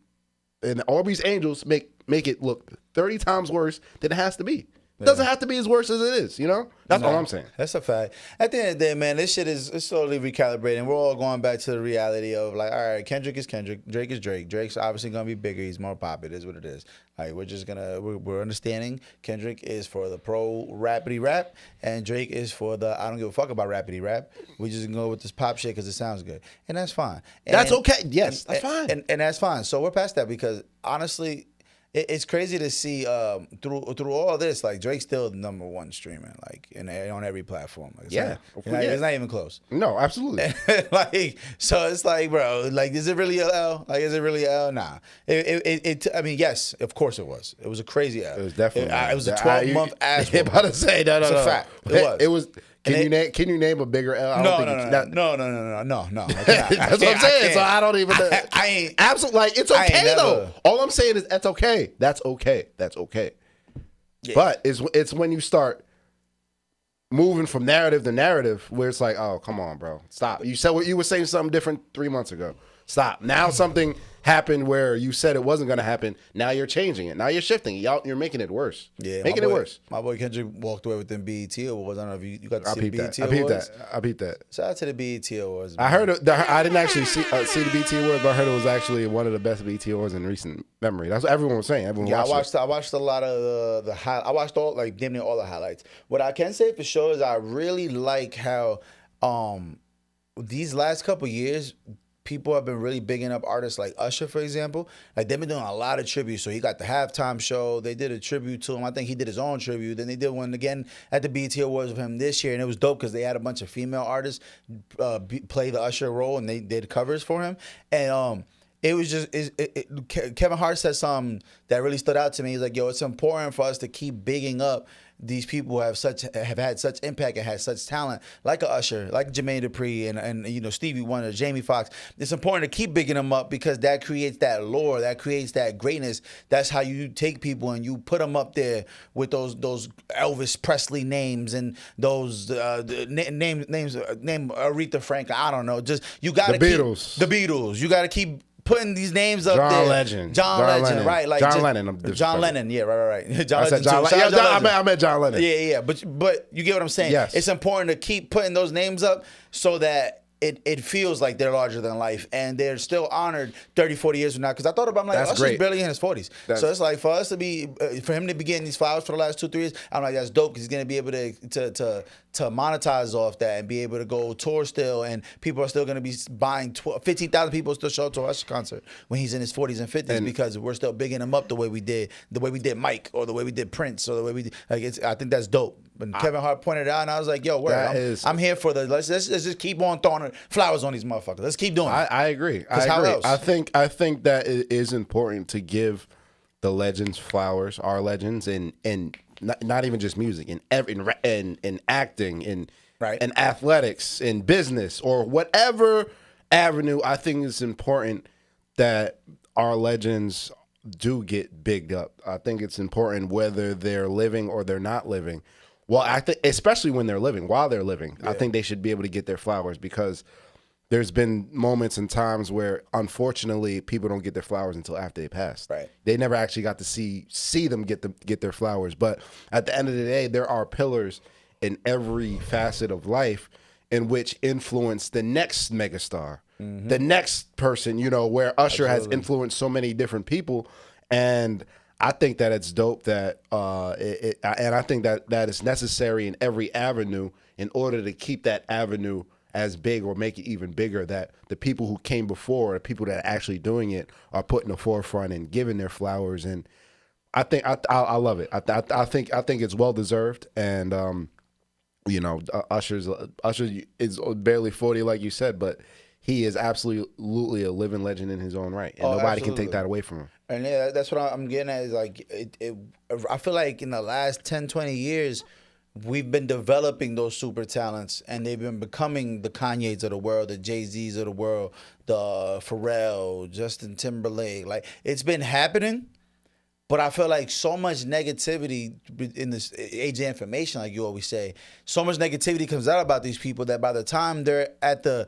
Aubrey's Angels make it look 30 times worse than it has to be. Doesn't have to be as worse as it is, you know? That's all I'm saying. That's a fact. At the end of the day, man, this shit is slowly recalibrating. We're all going back to the reality of like, all right, Kendrick is Kendrick, Drake is Drake. Drake's obviously gonna be bigger. He's more pop. It is what it is. Like we're understanding Kendrick is for the pro rapidy rap, and Drake is for the I don't give a fuck about rapidy rap. We just gonna go with this pop shit because it sounds good, and that's fine. That's okay. Yes, that's fine. And that's fine. So we're past that because honestly, it's crazy to see through all this, like Drake's still the #1 streaming, like on every platform. Like, it's not even close. No, absolutely. Like, so it's like, bro, like, is it really a L? Like, is it really a L? Nah. I mean, yes, of course it was. It was a crazy L. It was definitely. It was a 12-month ass. I'm about to say no. It's a fact. It was. Can you name a bigger L? No. That's what I'm saying. So I don't even. I ain't absolutely like it's okay though. All I'm saying is that's okay. That's okay. Yeah. But it's when you start moving from narrative to narrative where it's like, oh, come on, bro, stop. You said what you were saying something different 3 months ago. Stop. Now something happened where you said it wasn't going to happen. Now you're changing it. Now you're shifting it. You're making it worse. Yeah, making it worse. My boy Kendrick walked away with them BET Awards. I don't know if you got to see the BET Awards. I beat that. Shout out to the BET Awards. Man. I heard I didn't actually see the BET Awards, but I heard it was actually one of the best BET Awards in recent memory. That's what everyone was saying. I watched a lot of the I watched all like damn near all the highlights. What I can say for sure is I really like how these last couple years people have been really bigging up artists like Usher, for example. Like, they've been doing a lot of tributes. So he got the halftime show. They did a tribute to him. I think he did his own tribute. Then they did one again at the BET Awards with him this year. And it was dope because they had a bunch of female artists play the Usher role, and they did covers for him. And it was just Kevin Hart said something that really stood out to me. He's like, yo, it's important for us to keep bigging up these people who have had such impact and had such talent, like a Usher, like Jermaine Dupri, and you know, Stevie Wonder, Jamie Foxx. It's important to keep bigging them up because that creates that lore, that creates that greatness. That's how you take people and you put them up there with those Elvis Presley names and those names Aretha Franklin. I don't know. Just you got to keep the Beatles. You got to keep putting these names up there. John Legend, right? Like John Lennon, yeah, right. John Legend. I meant John Lennon. Yeah. But you get what I'm saying? Yes. It's important to keep putting those names up so that it feels like they're larger than life and they're still honored 30, 40 years from now. Because I thought about, I'm like, Usher's barely in his 40s. So it's like for him to be getting these flowers for the last 2-3 years, I'm like, that's dope because he's going to be able to monetize off that and be able to go tour still, and people are still going to be buying 15,000 people still show up to Usher concert when he's in his 40s and 50s because we're still bigging him up the way we did Mike or the way we did Prince or the way we did, like, I think that's dope. But Kevin Hart pointed it out, and I was like, yo, I'm here for let's just keep on throwing flowers on these motherfuckers. Let's keep doing it. I agree. I think that it is important to give the legends flowers, our legends, and not even just music, in acting, in athletics, in business, or whatever avenue. I think it's important that our legends do get bigged up. I think it's important whether they're living or they're not living. Well, I think especially when they're living, while they're living, I think they should be able to get their flowers because there's been moments and times where, unfortunately, people don't get their flowers until after they passed. Right. They never actually got to see them get their flowers. But at the end of the day, there are pillars in every facet of life in which influence the next megastar, the next person, you know, where Usher has influenced so many different people. And I think that it's dope that, and I think that it's necessary in every avenue in order to keep that avenue as big or make it even bigger, that the people who came before, the people that are actually doing it, are put in the forefront and giving their flowers. And I think I love it. I think it's well deserved. And you know, Usher is barely 40, like you said, but he is absolutely a living legend in his own right, and nobody can take that away from him. And yeah, that's what I'm getting at. Is like I feel like in the last 10, 20 years, we've been developing those super talents, and they've been becoming the Kanyes of the world, the Jay-Z's of the world, the Pharrell, Justin Timberlake. Like, it's been happening, but I feel like so much negativity in this age of information, like you always say, so much negativity comes out about these people that by the time they're at the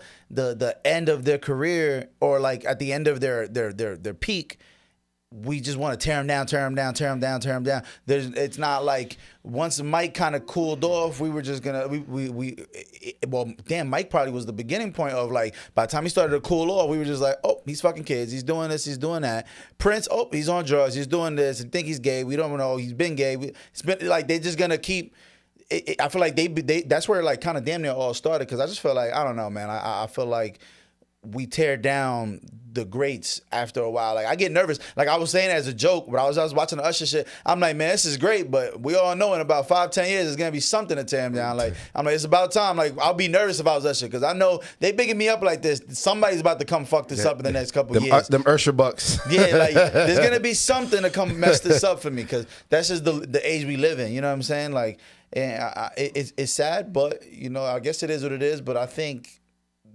end of their career, or like at the end of their peak, we just want to tear him down. It's not like once Mike kind of cooled off, we were just gonna well, damn, Mike probably was the beginning point of like by the time he started to cool off, we were just like, oh, he's fucking kids, he's doing this, he's doing that. Prince, oh, he's on drugs, he's doing this, and think he's gay. We don't know he's been gay. It's been like they're just gonna keep. I feel like they that's where like kind of damn near all started because I just feel like I don't know, man. I feel like we tear down the greats after a while. Like I get nervous. Like I was saying as a joke, but I was watching the Usher shit. I'm like, man, this is great, but we all know in about 5-10 years there's gonna be something to tear him down. Like I'm like, it's about time. Like I'll be nervous if I was Usher because I know they bigging me up like this. Somebody's about to come fuck this up in the next couple years. Them Usher bucks. Yeah, like there's gonna be something to come mess this up for me because that's just the age we live in. You know what I'm saying? Like, and it's sad, but you know, I guess it is what it is. But I think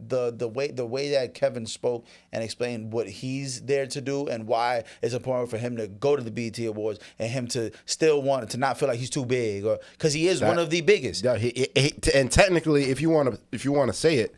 the way that Kevin spoke and explained what he's there to do and why it's important for him to go to the BET Awards and him to still want to not feel like he's too big or because he is one of the biggest. Yeah, and technically, if you want to say it,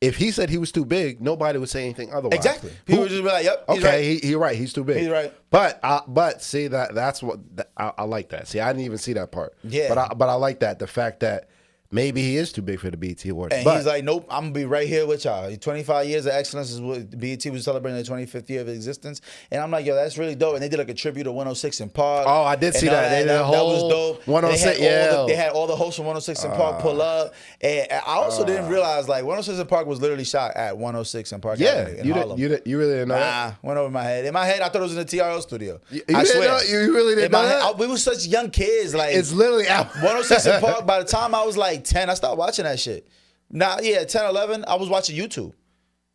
if he said he was too big, nobody would say anything otherwise. Exactly. People would just be like, "Yep, he's right. He's right. He's too big. He's right." But see that's what I like that. See, I didn't even see that part. Yeah. But I like that the fact that. Maybe he is too big for the BET Awards. And he's like, nope, I'm going to be right here with y'all. 25 years of excellence is what BET was celebrating their 25th year of existence. And I'm like, yo, that's really dope. And they did like a tribute to 106 in Park. Oh, I did see that. They did a whole that was dope. 106, they had all the hosts from 106 in Park pull up. And I also didn't realize like 106 in Park was literally shot at 106 in Park. Yeah, in Harlem. you really didn't know that? Went over my head. In my head, I thought it was in the TRL studio. I swear. You really didn't know that? We were such young kids. Like it's literally out. 106 in Park, by the time I was like 10, I started watching that shit. Now, 10, 11, I was watching YouTube.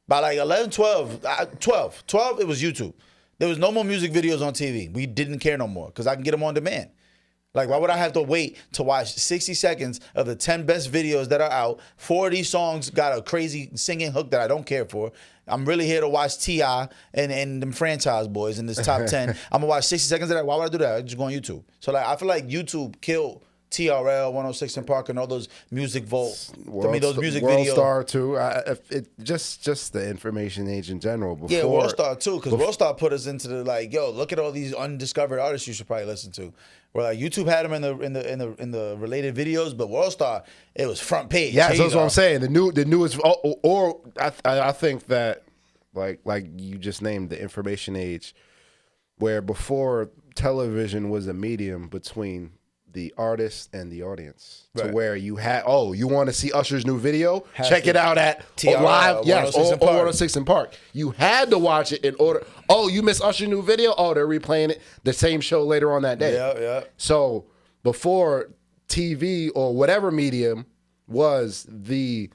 By like 11, 12, it was YouTube. There was no more music videos on TV. We didn't care no more because I can get them on demand. Like, why would I have to wait to watch 60 seconds of the 10 best videos that are out? 4 of these songs got a crazy singing hook that I don't care for. I'm really here to watch T.I. and them franchise boys in this top 10. I'm going to watch 60 seconds of that. Why would I do that? I just go on YouTube. So, like, I feel like YouTube killed TRL, 106 in Park, and all those music those music videos. World Star too. Just the information age in general. Yeah, World Star too, because World Star put us into the like, yo, look at all these undiscovered artists you should probably listen to. Where like YouTube had them in the related videos, but World Star it was front page. Yeah, that's what I'm saying. The newest, or I think that like you just named the information age, where before television was a medium between the artist and the audience, to where you had, you want to see Usher's new video? Check it out at live, yes, or 106 in Park. You had to watch it in order. Oh, you missed Usher's new video? Oh, they're replaying it the same show later on that day. Yeah. So before TV or whatever medium was the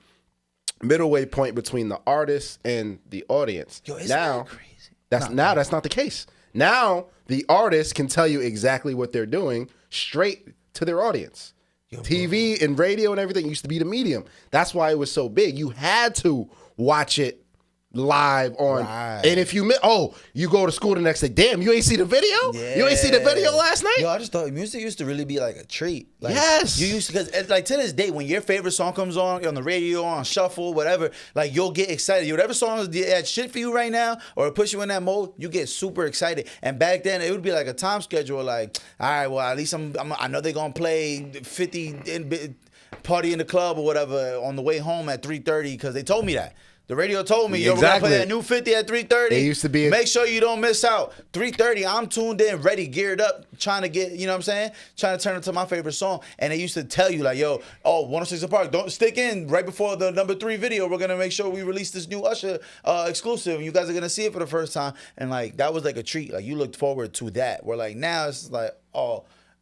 middleway point between the artist and the audience. Yo, isn't that crazy? That's not the case. Now the artist can tell you exactly what they're doing straight to their audience. TV and radio and everything used to be the medium. That's why it was so big. You had to watch it live on. Right. And if you you go to school the next day. Damn, you ain't see the video? Yeah. You ain't see the video last night? Yo, I just thought music used to really be like a treat. Like, yes. You used to, because like to this day, when your favorite song comes on the radio, on shuffle, whatever, like you'll get excited. Whatever song is that shit for you right now, or push you in that mode, you get super excited. And back then, it would be like a time schedule. Like, all right, well, at least I know they're gonna play 50 Party in the Club or whatever on the way home at 3:30 because they told me that. The radio told me, yo, we're going to play that new 50 at 3:30. It used to be. Make sure you don't miss out. 3:30, I'm tuned in, ready, geared up, trying to get, you know what I'm saying? Trying to turn it to my favorite song. And they used to tell you, like, yo, 106 in Park, don't stick in right before the number 3 video. We're going to make sure we release this new Usher exclusive. You guys are going to see it for the first time. And, like, that was like a treat. Like, you looked forward to that. Where, like, now it's like,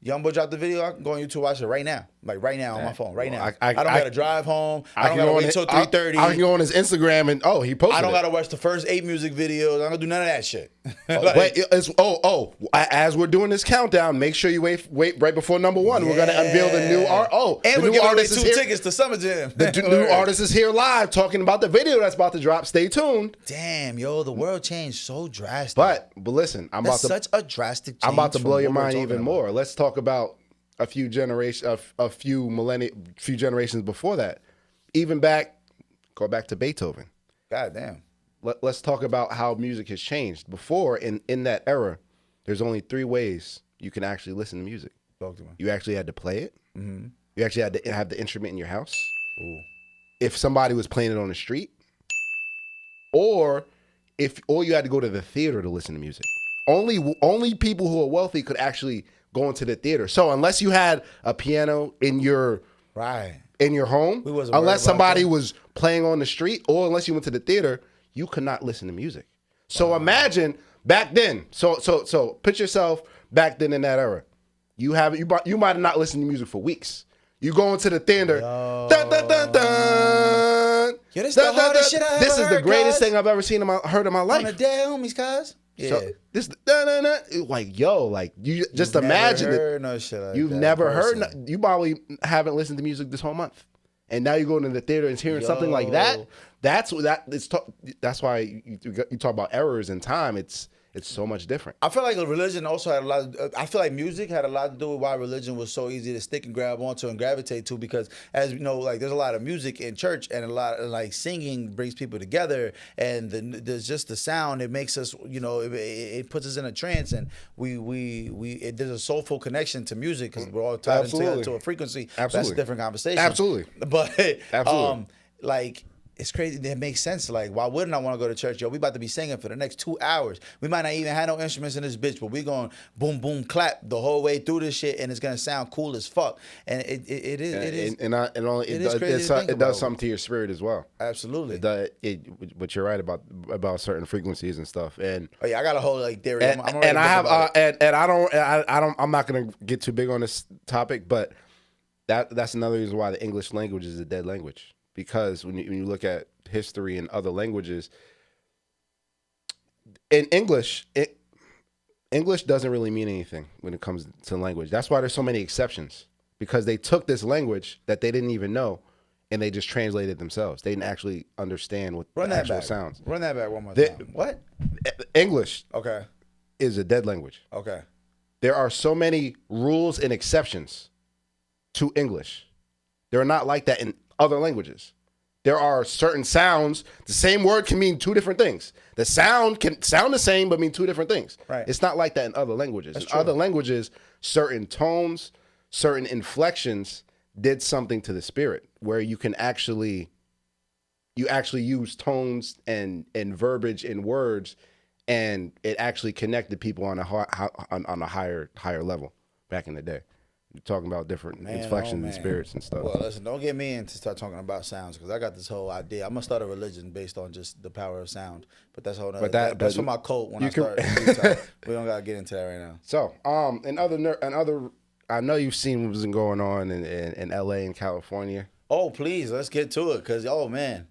Youngboy dropped the video. I can go on YouTube, watch it right now. Like right now on my phone, right now. I don't got to drive home. I don't got to wait till 3:30. I can go on his Instagram and he posted I don't got to watch the first 8 music videos. I'm going to do none of that shit. As we're doing this countdown, make sure you wait right before number 1. Yeah. We're going to unveil the new and we're giving away 2 tickets to Summer Jam. The new artist is here live talking about the video that's about to drop. Stay tuned. Damn, yo, the world changed so drastic. But listen, such a drastic change. I'm about to blow your mind even more. Let's talk about a few generations before that. Go back to Beethoven. God damn. let's talk about how music has changed. Before, in that era, there's only 3 ways you can actually listen to music. Talk to me. You actually had to play it. Mm-hmm. You actually had to have the instrument in your house. Ooh. If somebody was playing it on the street, or you had to go to the theater to listen to music. Only people who are wealthy could actually go into the theater. So unless you had a piano in your home, unless somebody was playing on the street, or unless you went to the theater, you could not listen to music. So imagine back then. So put yourself back then in that era. You might have not listened to music for weeks. You go into the theater. Dun, dun, dun, dun. Yo, this the hardest shit I ever This is the heard, greatest guys. thing I've ever heard in my life. On the dead homies, guys. Yeah. So this like you just You've imagine never it. heard no shit like You've that never person. heard. You probably haven't listened to music this whole month, and now you're going to the theater and hearing something like that. That's why you talk about errors in time. It's so much different. I feel like religion also had a lot. I feel like music had a lot to do with why religion was so easy to stick and grab onto and gravitate to. Because as you know, like there's a lot of music in church, and a lot of like singing brings people together, and there's just the sound. It makes us, it puts us in a trance, and there's a soulful connection to music because we're all tied into a frequency. Absolutely. That's a different conversation. Absolutely. But Absolutely. like. It's crazy. That makes sense. Like, why wouldn't I want to go to church? Yo, we about to be singing for the next 2 hours. We might not even have no instruments in this bitch, but we going boom, boom, clap the whole way through this shit, and it's gonna sound cool as fuck. And it is. It does something to your spirit as well. Absolutely. But you're right about certain frequencies and stuff. And oh yeah, I got a whole like theory. I'm not gonna get too big on this topic, but that's another reason why the English language is a dead language. Because when you look at history and other languages, in English, English doesn't really mean anything when it comes to language. That's why there's so many exceptions. Because they took this language that they didn't even know, and they just translated themselves. They didn't actually understand what the actual sounds. Run that back one more time. What? English is a dead language. Okay. There are so many rules and exceptions to English. They're not like that in other languages. There are certain sounds. The same word can mean 2 different things. The sound can sound the same but mean 2 different things. Right. It's not like that in other languages. In other languages, certain tones, certain inflections did something to the spirit where you actually use tones and verbiage in words, and it actually connected people on a higher level back in the day. You're talking about different inflections and spirits and stuff. Well, listen, don't get me in to start talking about sounds because I got this whole idea. I'm gonna start a religion based on just the power of sound, but that's a whole nother. That's for my cult when I start. We don't gotta get into that right now. So, I know you've seen what's been going on in L.A. and California. Oh, please, let's get to it because man.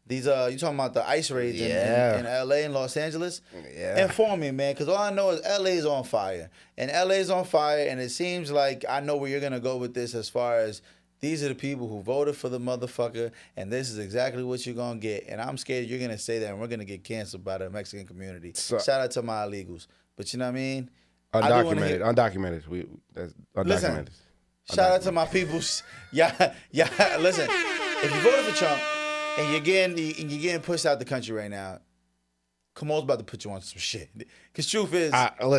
These you talking about the ice raids in LA and Los Angeles? Yeah. Inform me, man, because all I know is LA's on fire. And LA's on fire, and it seems like I know where you're gonna go with this as far as these are the people who voted for the motherfucker, and this is exactly what you're gonna get. And I'm scared you're gonna say that and we're gonna get canceled by the Mexican community. So, shout out to my illegals. But you know what I mean? Undocumented. Undocumented. Listen, shout out to my peoples. Yeah, listen. If you voted for Trump, and you're getting pushed out the country right now, Kamal's about to put you on some shit. Cause truth is, I don't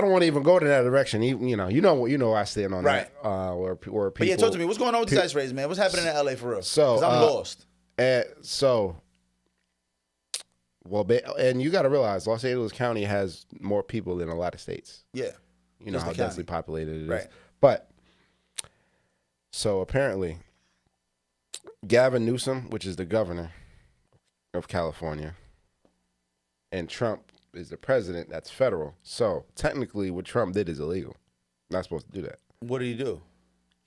want to even go to that direction. You know where I stand on that. Where people. But yeah, talk to me. What's going on with these ice raids, man? What's happening in LA for real? So, cause I'm lost. And you got to realize, Los Angeles County has more people than a lot of states. Yeah, you know how densely populated it is. Right. But so apparently, Gavin Newsom, which is the governor of California, and Trump is the president, that's federal. So technically what Trump did is illegal. Not supposed to do that. What did he do?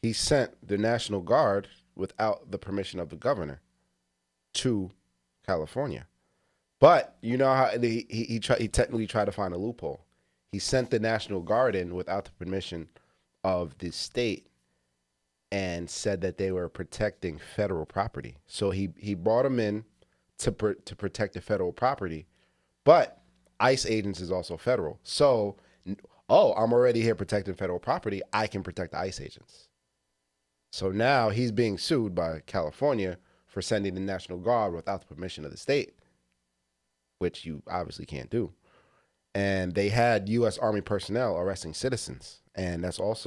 He sent the National Guard without the permission of the governor to California. But you know how he technically tried to find a loophole. He sent the National Guard in without the permission of the state and said that they were protecting federal property. So he brought them in to protect the federal property, but ICE agents is also federal. So, I'm already here protecting federal property. I can protect the ICE agents. So now he's being sued by California for sending the National Guard without the permission of the state. which you obviously can't do. And they had U.S. Army personnel arresting citizens, and that's not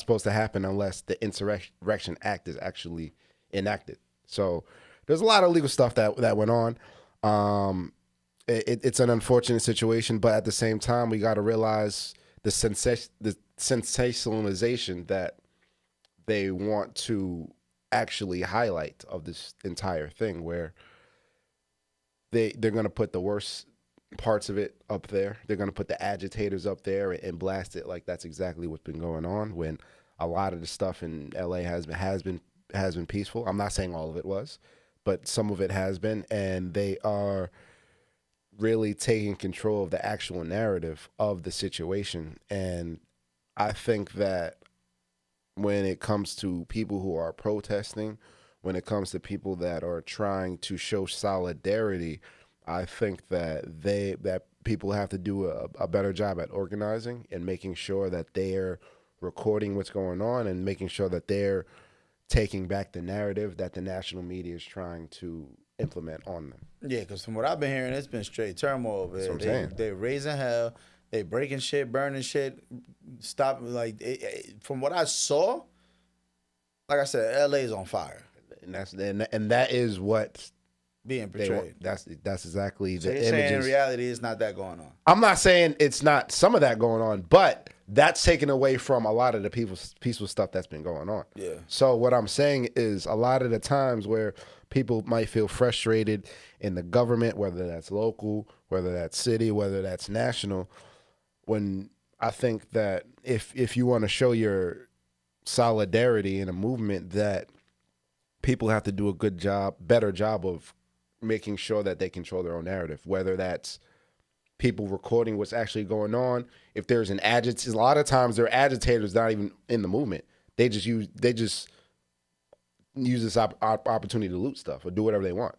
supposed to happen unless the Insurrection Act is actually enacted. So there's a lot of legal stuff that went on. It's an unfortunate situation, but at the same time, we got to realize the sensationalization that they want to actually highlight of this entire thing, where they're going to put the worst parts of it up there. They're going to put the agitators up there and blast it like that's exactly what's been going on, when a lot of the stuff in LA has been peaceful. I'm not saying all of it was, but some of it has been, and they are really taking control of the actual narrative of the situation. And I think that when it comes to people who are protesting, when it comes to people that are trying to show solidarity, I think that people have to do a better job at organizing and making sure that they're recording what's going on and making sure that they're taking back the narrative that the national media is trying to implement on them. Yeah, because from what I've been hearing, it's been straight turmoil over there. They raising hell, they breaking shit, burning shit, from what I saw, like I said, LA is on fire. And that is what being portrayed. That's exactly so the you're images. saying in reality, it's not that going on. I'm not saying it's not some of that going on, but that's taken away from a lot of the peaceful stuff that's been going on. Yeah. So what I'm saying is, a lot of the times where people might feel frustrated in the government, whether that's local, whether that's city, whether that's national, when I think that if you want to show your solidarity in a movement, that people have to do a better job of making sure that they control their own narrative, whether that's people recording what's actually going on. If there's an a lot of times there are agitators not even in the movement. They just use this opportunity to loot stuff or do whatever they want,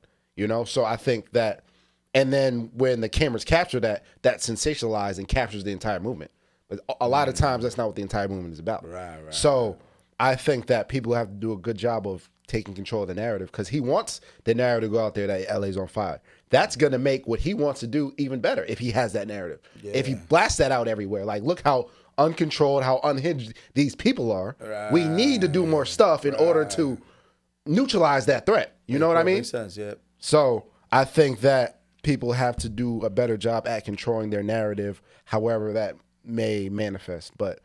So I think that, and then when the cameras capture that sensationalizes and captures the entire movement. But a lot of times that's not what the entire movement is about. Right. So I think that people have to do a good job of taking control of the narrative, because he wants the narrative to go out there that LA's on fire. That's going to make what he wants to do even better if he has that narrative. Yeah. If he blasts that out everywhere, like, look how uncontrolled, how unhinged these people are. Right. We need to do more stuff in order to neutralize that threat. You know what I mean? Makes sense, yeah. So I think that people have to do a better job at controlling their narrative, however that may manifest. But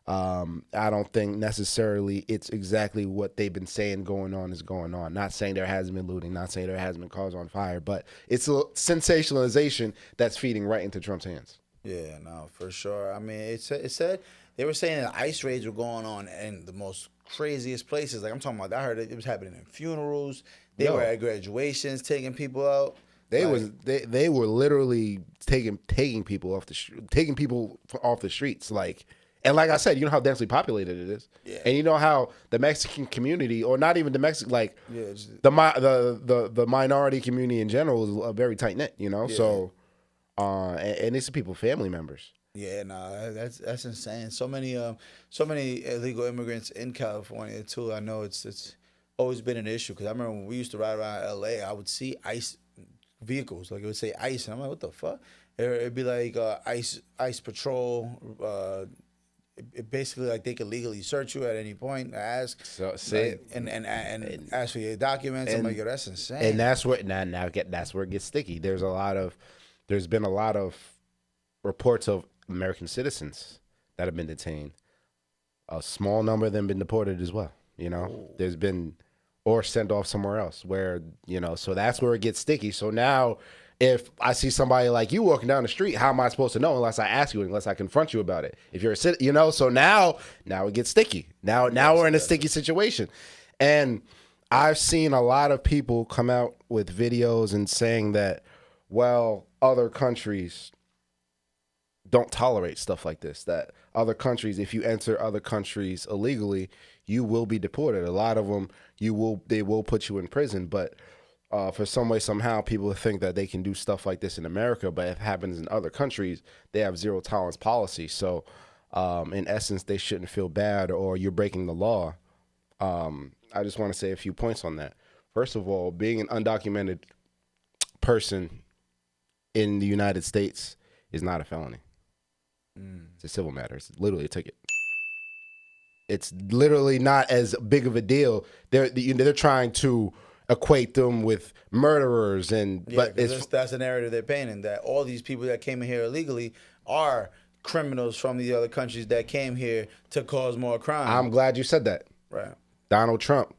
I don't think necessarily it's exactly what they've been saying going on is going on. Not saying there hasn't been looting, not saying there hasn't been cars on fire, but it's a sensationalization that's feeding right into Trump's hands. Yeah, no, for sure. I mean, it said they were saying that ICE raids were going on in the most craziest places. Like, I'm talking about, I heard it was happening in funerals. They were at graduations, taking people out. They were literally taking people off the streets, like. And like I said, you know how densely populated it is, and you know how the Mexican community, or not even the Mexican, like the minority community in general, is very tight knit. So and it's people, family members. Yeah, no, that's insane. So many illegal immigrants in California too. I know it's always been an issue, because I remember when we used to ride around LA, I would see ICE vehicles, like it would say ICE, and I'm like, what the fuck? It'd be like ICE patrol. It basically, like, they could legally search you at any point, ask, and ask for your documents. I'm like, yo, that's insane. And that's where that's where it gets sticky. There's been a lot of reports of American citizens that have been detained. A small number of them been deported as well. There's been, or sent off somewhere else, where so that's where it gets sticky. So now, if I see somebody like you walking down the street, how am I supposed to know unless I ask you, unless I confront you about it? If you're a citizen, so now it gets sticky. Now we're in a sticky situation. And I've seen a lot of people come out with videos and saying that, well, other countries don't tolerate stuff like this, that other countries, if you enter other countries illegally, you will be deported. A lot of them, they will put you in prison, but for some way, somehow, people think that they can do stuff like this in America, but if it happens in other countries, they have zero tolerance policy. So, in essence, they shouldn't feel bad, or you're breaking the law. I just want to say a few points on that. First of all, being an undocumented person in the United States is not a felony. It's a civil matter. It's literally a ticket. It's literally not as big of a deal. They're trying to equate them with murderers, but that's the narrative they're painting, that all these people that came in here illegally are criminals from the other countries that came here to cause more crime. I'm glad you said that. Right. Donald Trump,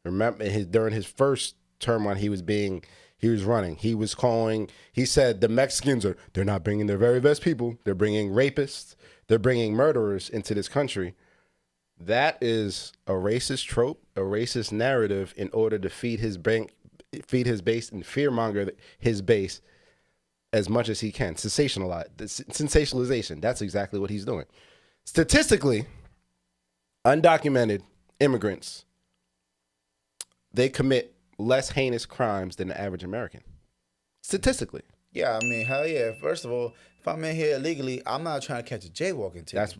remember during his first term when he was running, he said the Mexicans they're not bringing their very best people. They're bringing rapists. They're bringing murderers into this country. That is a racist trope, a racist narrative in order to feed his base and fearmonger his base as much as he can. Sensationalization. That's exactly what he's doing. Statistically, undocumented immigrants, they commit less heinous crimes than the average American. Statistically. Yeah, I mean, hell yeah. First of all, if I'm in here illegally, I'm not trying to catch a jaywalking ticket.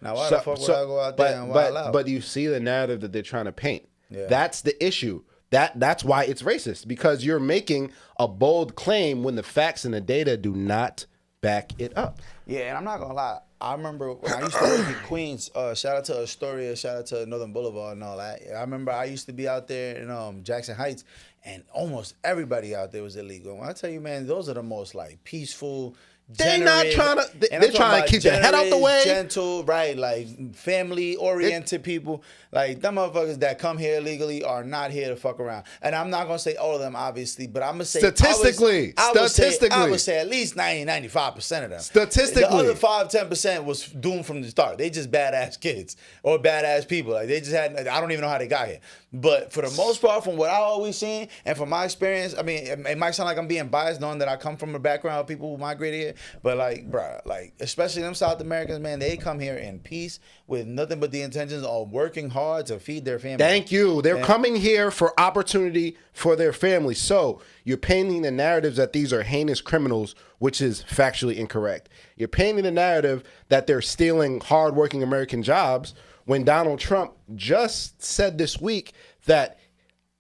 Now, why the fuck would I go out there and wild out? But you see the narrative that they're trying to paint. Yeah. That's the issue. That's why it's racist, because you're making a bold claim when the facts and the data do not back it up. Yeah, and I'm not gonna lie. I remember when I used to work in Queens. Shout out to Astoria, shout out to Northern Boulevard and all that. I remember I used to be out there in Jackson Heights, and almost everybody out there was illegal. When I tell you, man, those are the most like peaceful. They're not trying to. They're trying to keep their head out the way. Gentle, right? Like family-oriented people. Like them motherfuckers that come here illegally are not here to fuck around. And I'm not gonna say all of them, obviously, but I'm gonna say statistically, I would say at least 95% of them. Statistically, the other 5-10% was doomed from the start. They just badass kids or badass people. Like they just had. I don't even know how they got here. But for the most part, from what I always seen and from my experience, I mean, it might sound like I'm being biased, knowing that I come from a background of people who migrated here. But like, bruh, like especially them South Americans, man, they come here in peace with nothing but the intentions of working hard to feed their family. Thank you. They're coming here for opportunity for their family. So you're painting the narratives that these are heinous criminals, which is factually incorrect. You're painting the narrative that they're stealing hardworking American jobs when Donald Trump just said this week that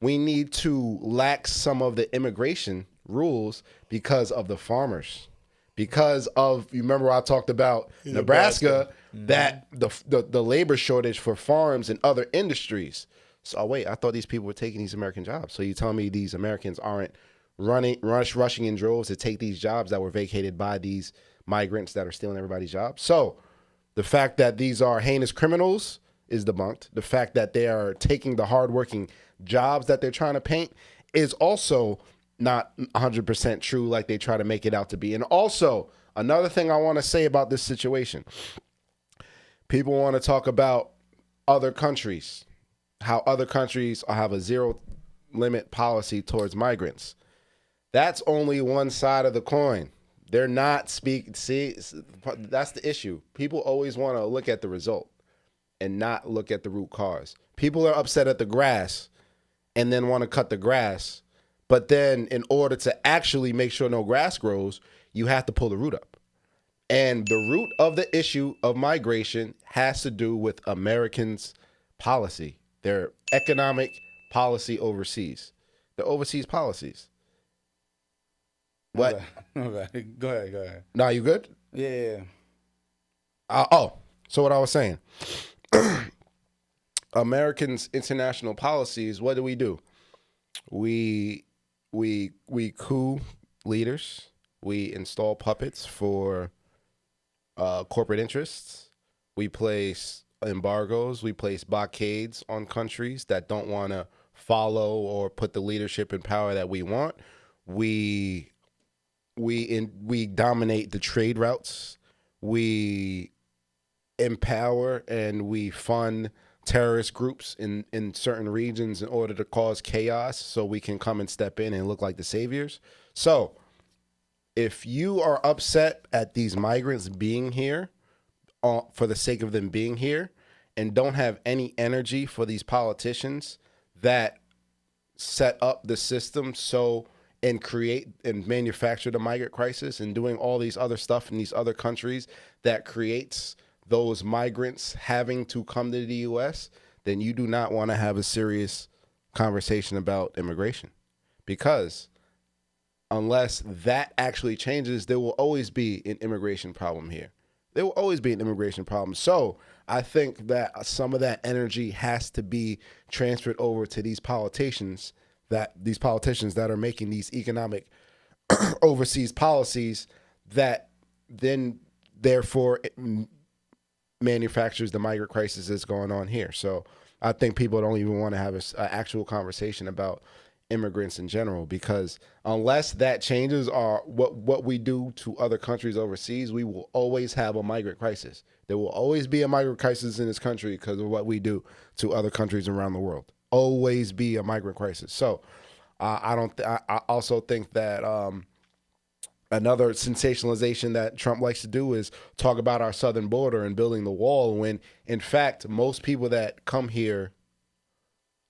we need to lax some of the immigration rules because of the farmers. Because of, you remember I talked about Nebraska, that the labor shortage for farms and other industries. So wait, I thought these people were taking these American jobs. So you tell me these Americans aren't rushing in droves to take these jobs that were vacated by these migrants that are stealing everybody's jobs? So the fact that these are heinous criminals is debunked. The fact that they are taking the hardworking jobs that they're trying to paint is also not 100% true like they try to make it out to be. And also, another thing I want to say about this situation, people want to talk about other countries, how other countries have a zero limit policy towards migrants. That's only one side of the coin. They're not see, that's the issue. People always want to look at the result and not look at the root cause. People are upset at the grass and then want to cut the grass. But then in order to actually make sure no grass grows, you have to pull the root up. And the root of the issue of migration has to do with Americans' policy, their economic policy overseas, the overseas policies. What? Okay. Go ahead. Now you good? Yeah. So what I was saying, Americans' international policies, what do? We coup leaders. We install puppets for corporate interests. We place embargoes. We place blockades on countries that don't want to follow or put the leadership in power that we want. We dominate the trade routes. We empower and we fund terrorist groups in certain regions in order to cause chaos so we can come and step in and look like the saviors. So if you are upset at these migrants being here for the sake of them being here and don't have any energy for these politicians that set up the system and create and manufacture the migrant crisis and doing all these other stuff in these other countries that creates those migrants having to come to the U.S., then you do not want to have a serious conversation about immigration. Because unless that actually changes, there will always be an immigration problem here. There will always be an immigration problem. So I think that some of that energy has to be transferred over to these politicians that are making these economic overseas policies that then therefore manufactures the migrant crisis that's going on here. So I think people don't even want to have an actual conversation about immigrants in general, because unless that changes what we do to other countries overseas, we will always have a migrant crisis. There will always be a migrant crisis in this country because of what we do to other countries around the world. Always be a migrant crisis. So I also think that another sensationalization that Trump likes to do is talk about our southern border and building the wall, when in fact most people that come here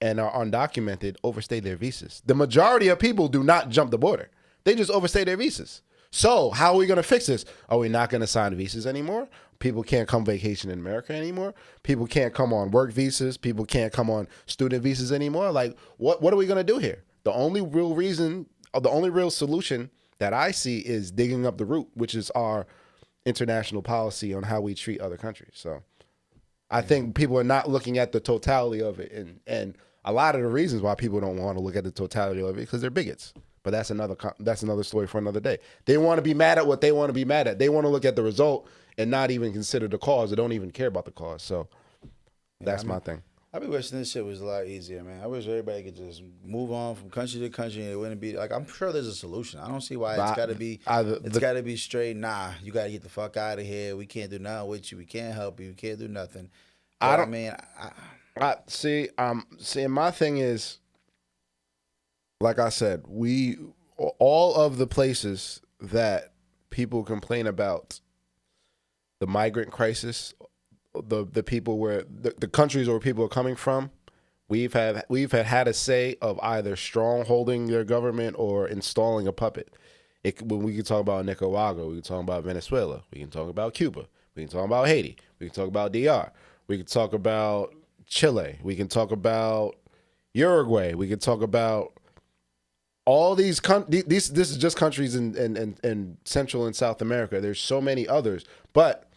and are undocumented overstay their visas. The majority of people do not jump the border. They just overstay their visas. So how are we going to fix this? Are we not going to sign visas anymore? People can't come vacation in America anymore. People can't come on work visas. People can't come on student visas anymore. Like, what are we going to do here? The only real solution that I see is digging up the root, which is our international policy on how we treat other countries. So I think people are not looking at the totality of it. And a lot of the reasons why people don't want to look at the totality of it because they're bigots. But that's another story for another day. They want to be mad at what they want to be mad at. They want to look at the result and not even consider the cause. They don't even care about the cause. So that's my thing. I be wishing this shit was a lot easier, man. I wish everybody could just move on from country to country and it wouldn't be like, I'm sure there's a solution. I don't see why it's got to be got to be straight. Nah, you got to get the fuck out of here. We can't do nothing with you. We can't help you. We can't do nothing. But, my thing is, like I said, all of the places that people complain about the migrant crisis, the people where the countries where people are coming from, we've had a say of either strongholding their government or installing a puppet. When we can talk about Nicaragua, we can talk about Venezuela, we can talk about Cuba, we can talk about Haiti, we can talk about DR, we can talk about Chile, we can talk about Uruguay, we can talk about all these this is just countries in Central and South America. There's so many others, but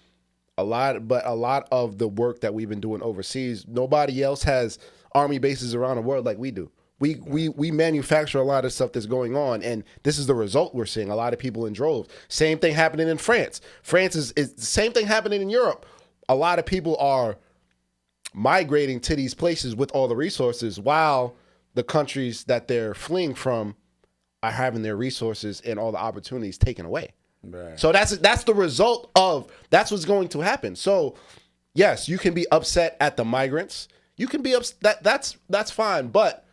a lot of the work that we've been doing overseas, nobody else has army bases around the world like we do. We manufacture a lot of stuff that's going on, and this is the result we're seeing. A lot of people in droves. Same thing happening in France. France is the same thing happening in Europe. A lot of people are migrating to these places with all the resources, while the countries that they're fleeing from are having their resources and all the opportunities taken away. Right. So that's the result of that's what's going to happen. So yes, you can be upset at the migrants. You can be upset. That's fine. But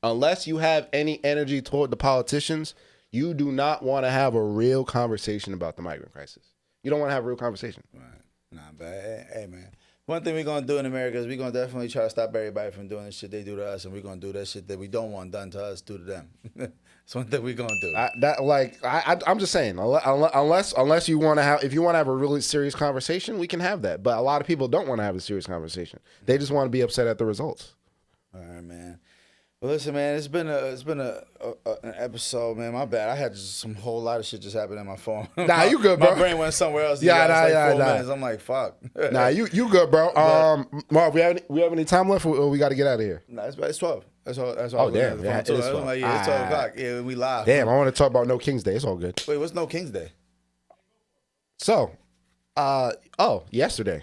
unless you have any energy toward the politicians, you do not want to have a real conversation about the migrant crisis. You don't want to have a real conversation. Right. Nah, but hey man. One thing we're going to do in America is we're going to definitely try to stop everybody from doing the shit they do to us, and we're going to do that shit that we don't want done to us, do to them. That's one thing we're going to do. I'm just saying, unless you want to have, if you want to have a really serious conversation, we can have that. But a lot of people don't want to have a serious conversation. They just want to be upset at the results. All right, man. Well, listen, man, it's been an episode, man. My bad. I had just some whole lot of shit just happen in my phone. Nah, you good, bro. My brain went somewhere else. Minutes. I'm like, fuck. Nah, you good, bro. Mark, we have any time left, or we got to get out of here? Nah, it's 12. That's all. Oh, damn. Yeah, it's 12. Like, it's 12 o'clock. Yeah, we live. Damn, I want to talk about No King's Day. It's all good. Wait, what's No King's Day? So, yesterday.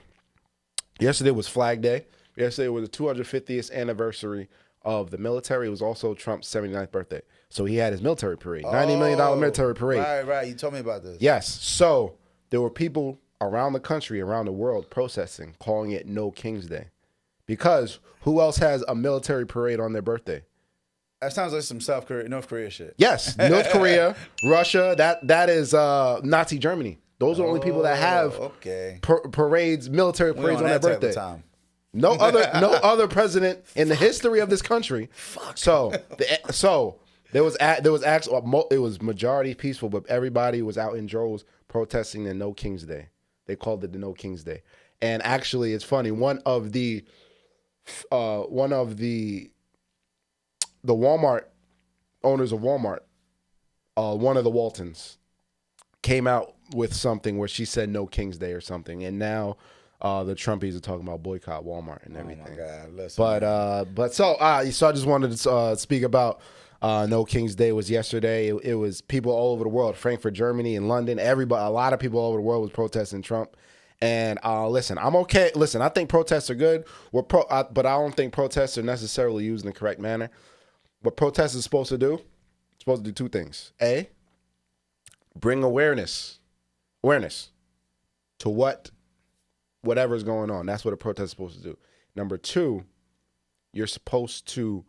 Yesterday was Flag Day. Yesterday was the 250th anniversary of the military. It was also Trump's 79th birthday. So he had his military parade, $90 million military parade. Right. You told me about this. Yes. So there were people around the country, around the world protesting, calling it No King's Day. Because who else has a military parade on their birthday? That sounds like some North Korea shit. Yes. North Korea, Russia, that is Nazi Germany. Those are the only people that have parades, military parades on their birthday. No other president in the history of this country. Fuck. So there was actually, it was majority peaceful, but everybody was out in droves protesting the No King's Day. They called it the No King's Day. And actually, it's funny. One of the Walmart owners of Walmart one of the Waltons came out with something where she said no King's Day or something, and now the Trumpies are talking about boycott Walmart and everything. Oh my God, listen. But so I just wanted to speak about no King's Day was yesterday. It was people all over the world, Frankfurt, Germany, and London. Everybody, a lot of people all over the world was protesting Trump. And listen, I'm okay. Listen, I think protests are good. But I don't think protests are necessarily used in the correct manner. What protests is supposed to do? It's supposed to do two things. A, bring awareness to whatever is going on. That's what a protest is supposed to do. Number two, you're supposed to,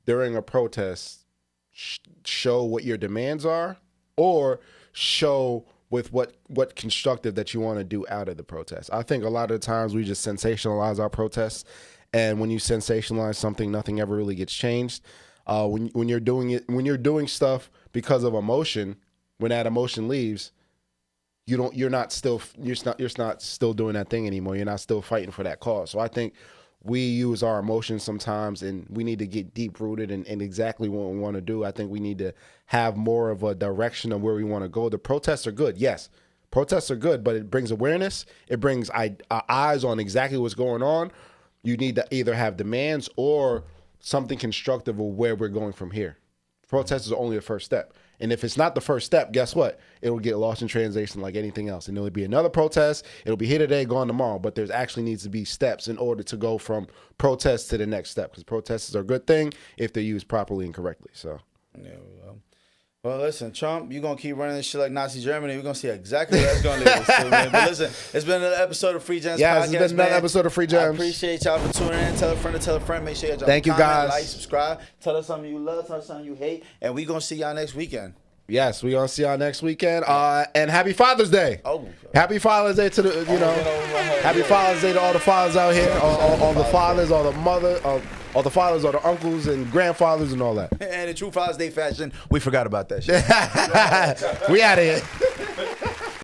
during a protest, show what your demands are, or show with what constructive that you want to do out of the protest. I think a lot of the times we just sensationalize our protests, and when you sensationalize something, nothing ever really gets changed. When you're doing stuff because of emotion, when that emotion leaves, you're not still doing that thing anymore. You're not still fighting for that cause. So I think we use our emotions sometimes, and we need to get deep rooted in exactly what we want to do. I think we need to have more of a direction of where we want to go. The protests are good. Yes, protests are good, but it brings awareness. It brings eyes on exactly what's going on. You need to either have demands or something constructive of where we're going from here. Protest is only the first step. And if it's not the first step, guess what? It'll get lost in translation like anything else. And there'll be another protest. It'll be here today, gone tomorrow. But there's actually needs to be steps in order to go from protest to the next step. Because protests are a good thing if they're used properly and correctly. So, there we go. Well, listen, Trump, you're going to keep running this shit like Nazi Germany. We're going to see exactly where that's going to lead us to, man. But listen, it's been another episode of Free Gems Podcast. Yeah, it's been another episode of Free Gems. I appreciate y'all for tuning in. Tell a friend to tell a friend. Make sure you Thank you, comment, guys. like, subscribe. Tell us something you love. Tell us something you hate. And we're going to see y'all next weekend. Yes, we're going to see y'all next weekend. And happy Father's Day. Oh. Happy Father's Day to the, happy Father's Day to all the fathers out here. All the fathers, all the mother, all the fathers, all the uncles and grandfathers and all that. And in true Father's Day fashion, we forgot about that shit. We out of here.